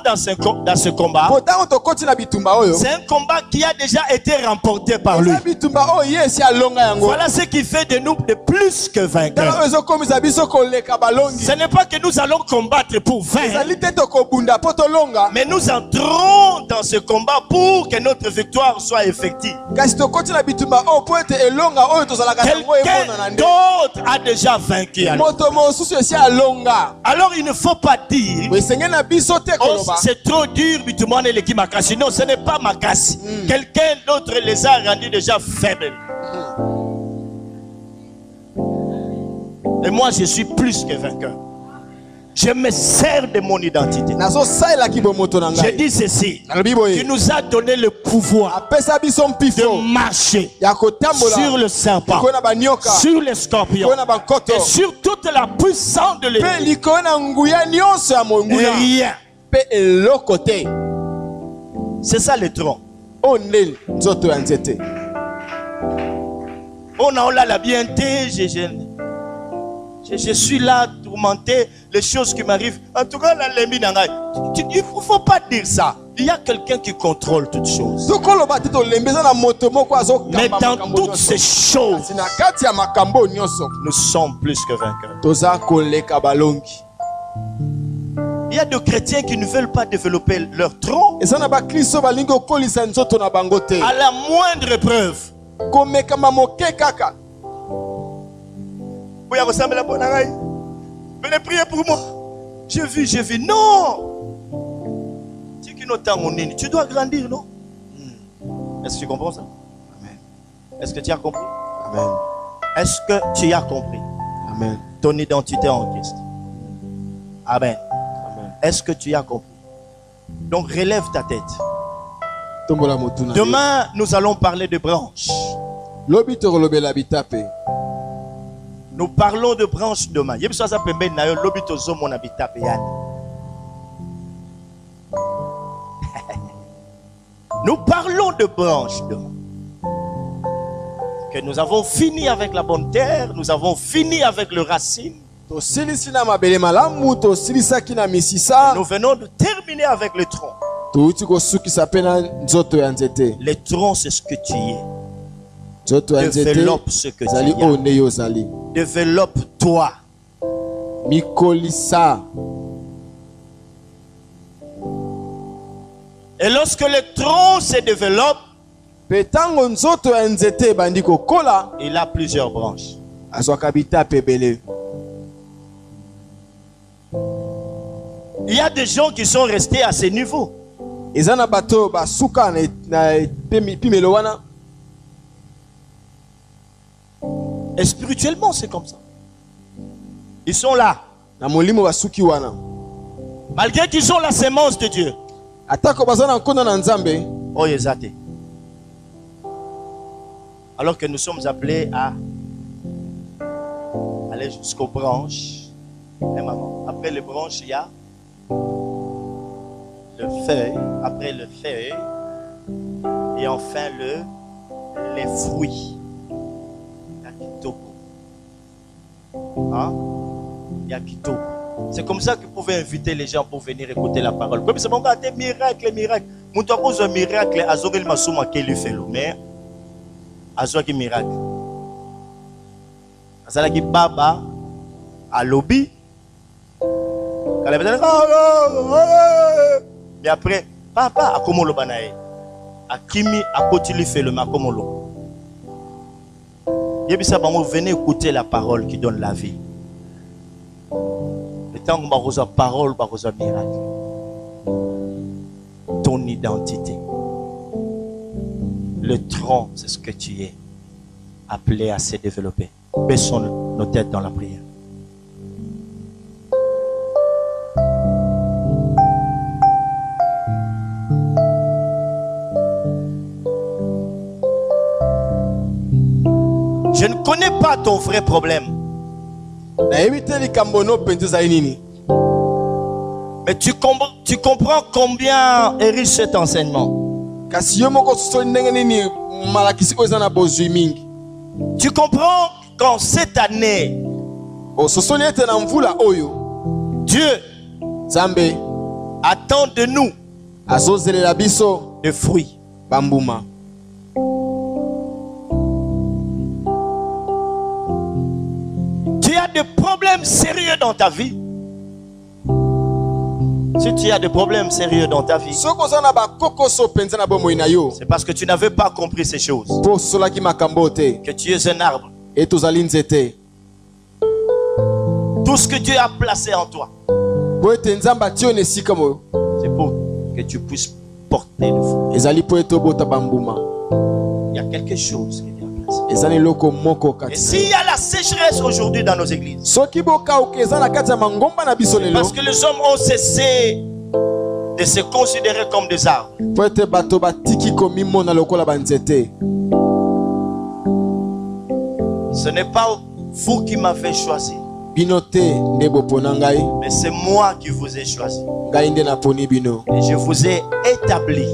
dans ce combat, Potango tokoti na bitumba oyo. c'est un combat qui a déjà été remporté par lui. Eza bitumba oyo ye esi alonga yango. Voilà ce qui fait de nous de plus que vainqueurs. Tala oyo ezokomisa biso koleka balongi. Ce n'est pas que nous allons combattre pour vaincre, Ezali te tokobunda po tolonga. mais nous entrons dans ce combat pour que notre victoire soit effective. Kasi tokoti na bitumba oyo po ete elonga oyo tozalaka nango Quelqu'un ebona na nde. d'autre a déjà vaincu. Alors, Moto mosusu esi alonga. Alors, il ne faut pas dire, Esengeli na biso te oh, koloba. c'est trop dur, bitumane leki makasi. Non, ce n'est pas makasi. Quelqu'un d'autre les a rendus déjà faibles. Et moi, je suis plus que vainqueur. Je me sers de mon identité. Nazo saelaki bomoto na Je ngai. dis ceci. Nalobi Tu boye. nous as donné le pouvoir Apesa biso de mpifo marcher ya kotambola. sur le serpent, Likolo na banyoka. sur les scorpions Likolo na bankoto. et sur toute la puissance de Pe l'ennemi. likolo na nguya nyonso ya Et monguna. rien. Pe eloko te. C'est ça le tronc. Oyo nde nzoto ya nzete. On a la bienté. Je suis là tourmenté, les choses qui m'arrivent. En tout cas, il ne faut pas dire ça. Il y a quelqu'un qui contrôle toutes choses. Tokoloba te tolembeza na moto moko azokamba Mais dans makambo toutes nyonso. ces choses, Kasi na kati ya makambo nyonso nous sommes plus que vainqueurs. toza koleka balongi. Il y a des chrétiens qui ne veulent pas développer leur tronc. eza na bakristo balingi okolisa nzoto na bango te À la moindre preuve. komekama moke kaka Venez prier pour moi. J'ai vu. Non. Tu dois grandir, non? Est-ce que tu comprends ça? Amen. Est-ce que tu as compris? Amen. Est-ce que tu as compris? Amen. Ton identité en Christ. Amen. Amen. Est-ce que tu as compris? Donc relève ta tête. Tombola motuna. Demain, nous allons parler de branches. Lobi to kolobela bitape. Nous parlons de branches demain. Nous parlons de branches demain. Que nous avons fini avec la bonne terre, nous avons fini avec le racine. To silisi na mabele malamu to silisa kina misisa. Nous venons de terminer avec le tronc. To uti ko sukisa pena nzoto ya nzete. Le tronc, c'est ce que tu es. Nzoto ya nzete. Développe ce que tu Zali es. one yo zali. Développe-toi. Mikolisa. Et lorsque le tronc se développe, Petango nzoto ya nzete bandi kokola. il a plusieurs branches. Azwaka bitape bele. Il y a des gens qui sont restés à ce niveau. Ezana bato basuka na pimelo wana. Et spirituellement, c'est comme ça. Ils sont là. Na molimo basuki wana. Malgré qu'ils ont la sémence de Dieu. Atako bazana nkono na nzambe. Oh, yezate. Alors que nous sommes appelés à aller jusqu'aux branches. Et maman, après les branches, il y a le feuille. Après le feuille. Et enfin les fruits. Hein? Yakito. C'est comme ça que vous pouvez inviter les gens pour venir écouter la parole. Comme c'est bon, des miracles, miracles. Mon toit pose un miracle, azogel masuma keli felo, mais azoki miracle. Azala ki baba à lobby. Mais après, papa a komolo banae. A kimi a kotili felo ma komolo. Venez écouter la parole qui donne la vie. Le temps où on a parole, on a miracle. Ton identité. Le tronc, c'est ce que tu es. Appelé à se développer. Baissons nos têtes dans la prière. Je ne connais pas ton vrai problème. Mais tu comprends combien est riche cet enseignement. Tu comprends qu'en cette année, Dieu attend de nous des fruits. Tu as des problèmes sérieux dans ta vie. Si tu as des problèmes sérieux dans ta vie, c'est parce que tu n'avais pas compris ces choses. Que tu es un arbre. Tout ce que Dieu a placé en toi, c'est pour que tu puisses porter le fruit. Il y a quelque chose qui est bien placé. Et s'il y a la sécheresse aujourd'hui dans nos églises, c'est parce que les hommes ont cessé de se considérer comme des arbres. Ce n'est pas vous qui m'avez choisi, mais c'est moi qui vous ai choisi. Et je vous ai établi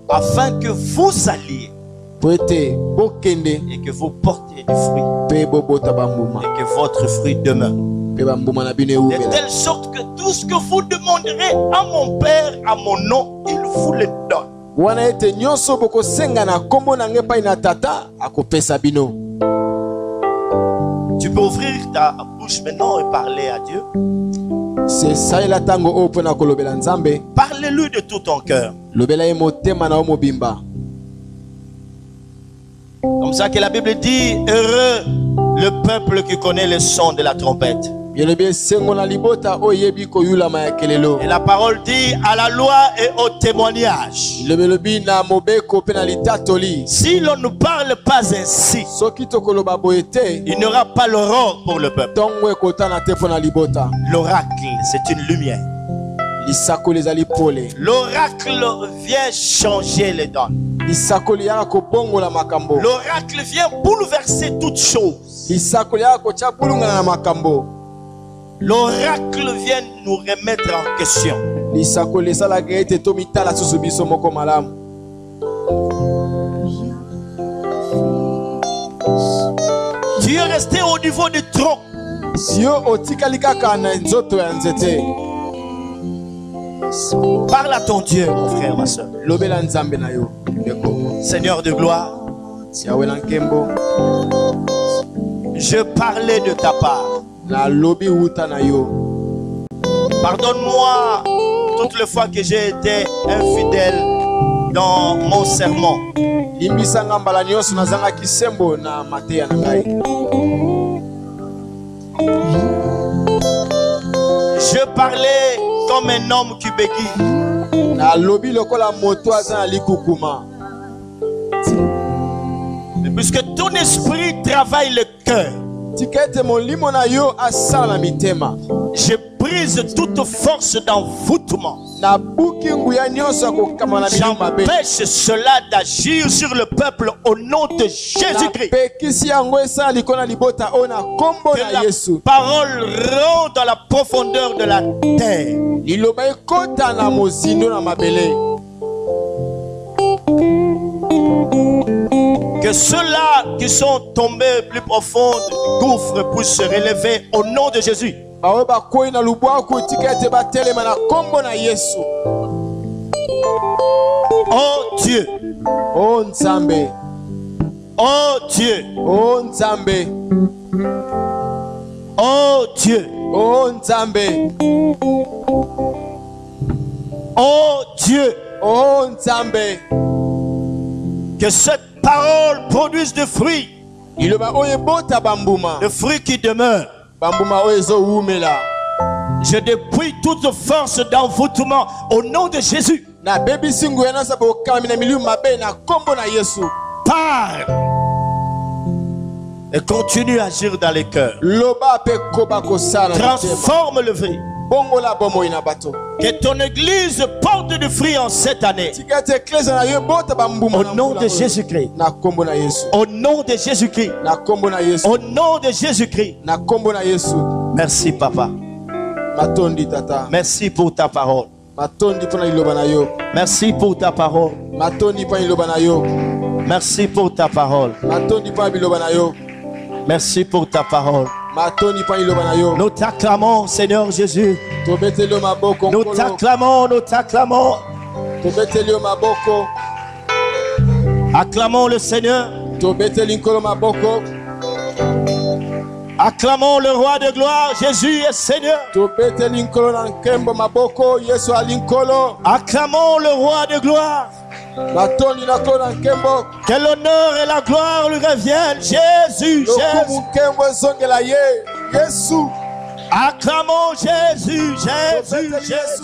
afin que vous alliez et que vous portiez du fruit et que votre fruit demeure. De telle sorte que tout ce que vous demanderez à mon Père, à mon nom, il vous le donne. Tu peux ouvrir ta bouche maintenant et parler à Dieu. c'est ça la tango opo na kolobela nzambe. Parlez-lui de tout ton cœur. Lobela ye motema na mobimba. Comme ça que la Bible dit, heureux le peuple qui connaît le son de la trompette. Et la parole dit à la loi et au témoignage. Si l'on ne parle pas ainsi, il n'y aura pas l'aurore pour le peuple. L'oracle, c'est une lumière. L'oracle vient changer les donnes. L'oracle vient bouleverser toutes choses. L'oracle vient nous remettre en question. Tu es resté au niveau du tronc. Parle à ton Dieu, mon frère, ma soeur. Seigneur de gloire, je parlais de ta part. Pardonne-moi toutes les fois que j'ai été infidèle dans mon sermon. Je parlais comme un homme qui béguit. Puisque ton esprit travaille le cœur, je brise toute force d'envoûtement. J'empêche cela d'agir sur le peuple au nom de Jésus-Christ. Que la parole rentre dans la profondeur de la terre. Que ceux-là qui sont tombés plus profond du gouffre puissent se relever au nom de Jésus. Oh Dieu. Oh Nzambe. Oh Dieu. Oh Nzambe. Oh Dieu. Oh Nzambe. Oh Dieu. Oh Nzambe. Que cette parole produise des fruits. Des fruits qui demeurent. Je dépouille toute force d'envoûtement au nom de Jésus. Parle et continue à agir dans les cœurs. Transforme le vrai. Que ton église porte du fruit en cette année. Au nom de Jésus-Christ. Au nom de Jésus-Christ. Au nom de Jésus-Christ. Merci papa. Merci pour ta parole. Merci pour ta parole. Merci pour ta parole. Merci pour ta parole. Nous t'acclamons, Seigneur Jésus. Nous t'acclamons, nous t'acclamons. Acclamons le Seigneur. Acclamons le roi de gloire, Jésus est Seigneur. Acclamons le roi de gloire. Que l'honneur et la gloire lui reviennent, Jésus, Jésus. Acclamons Jésus, Jésus, Jésus.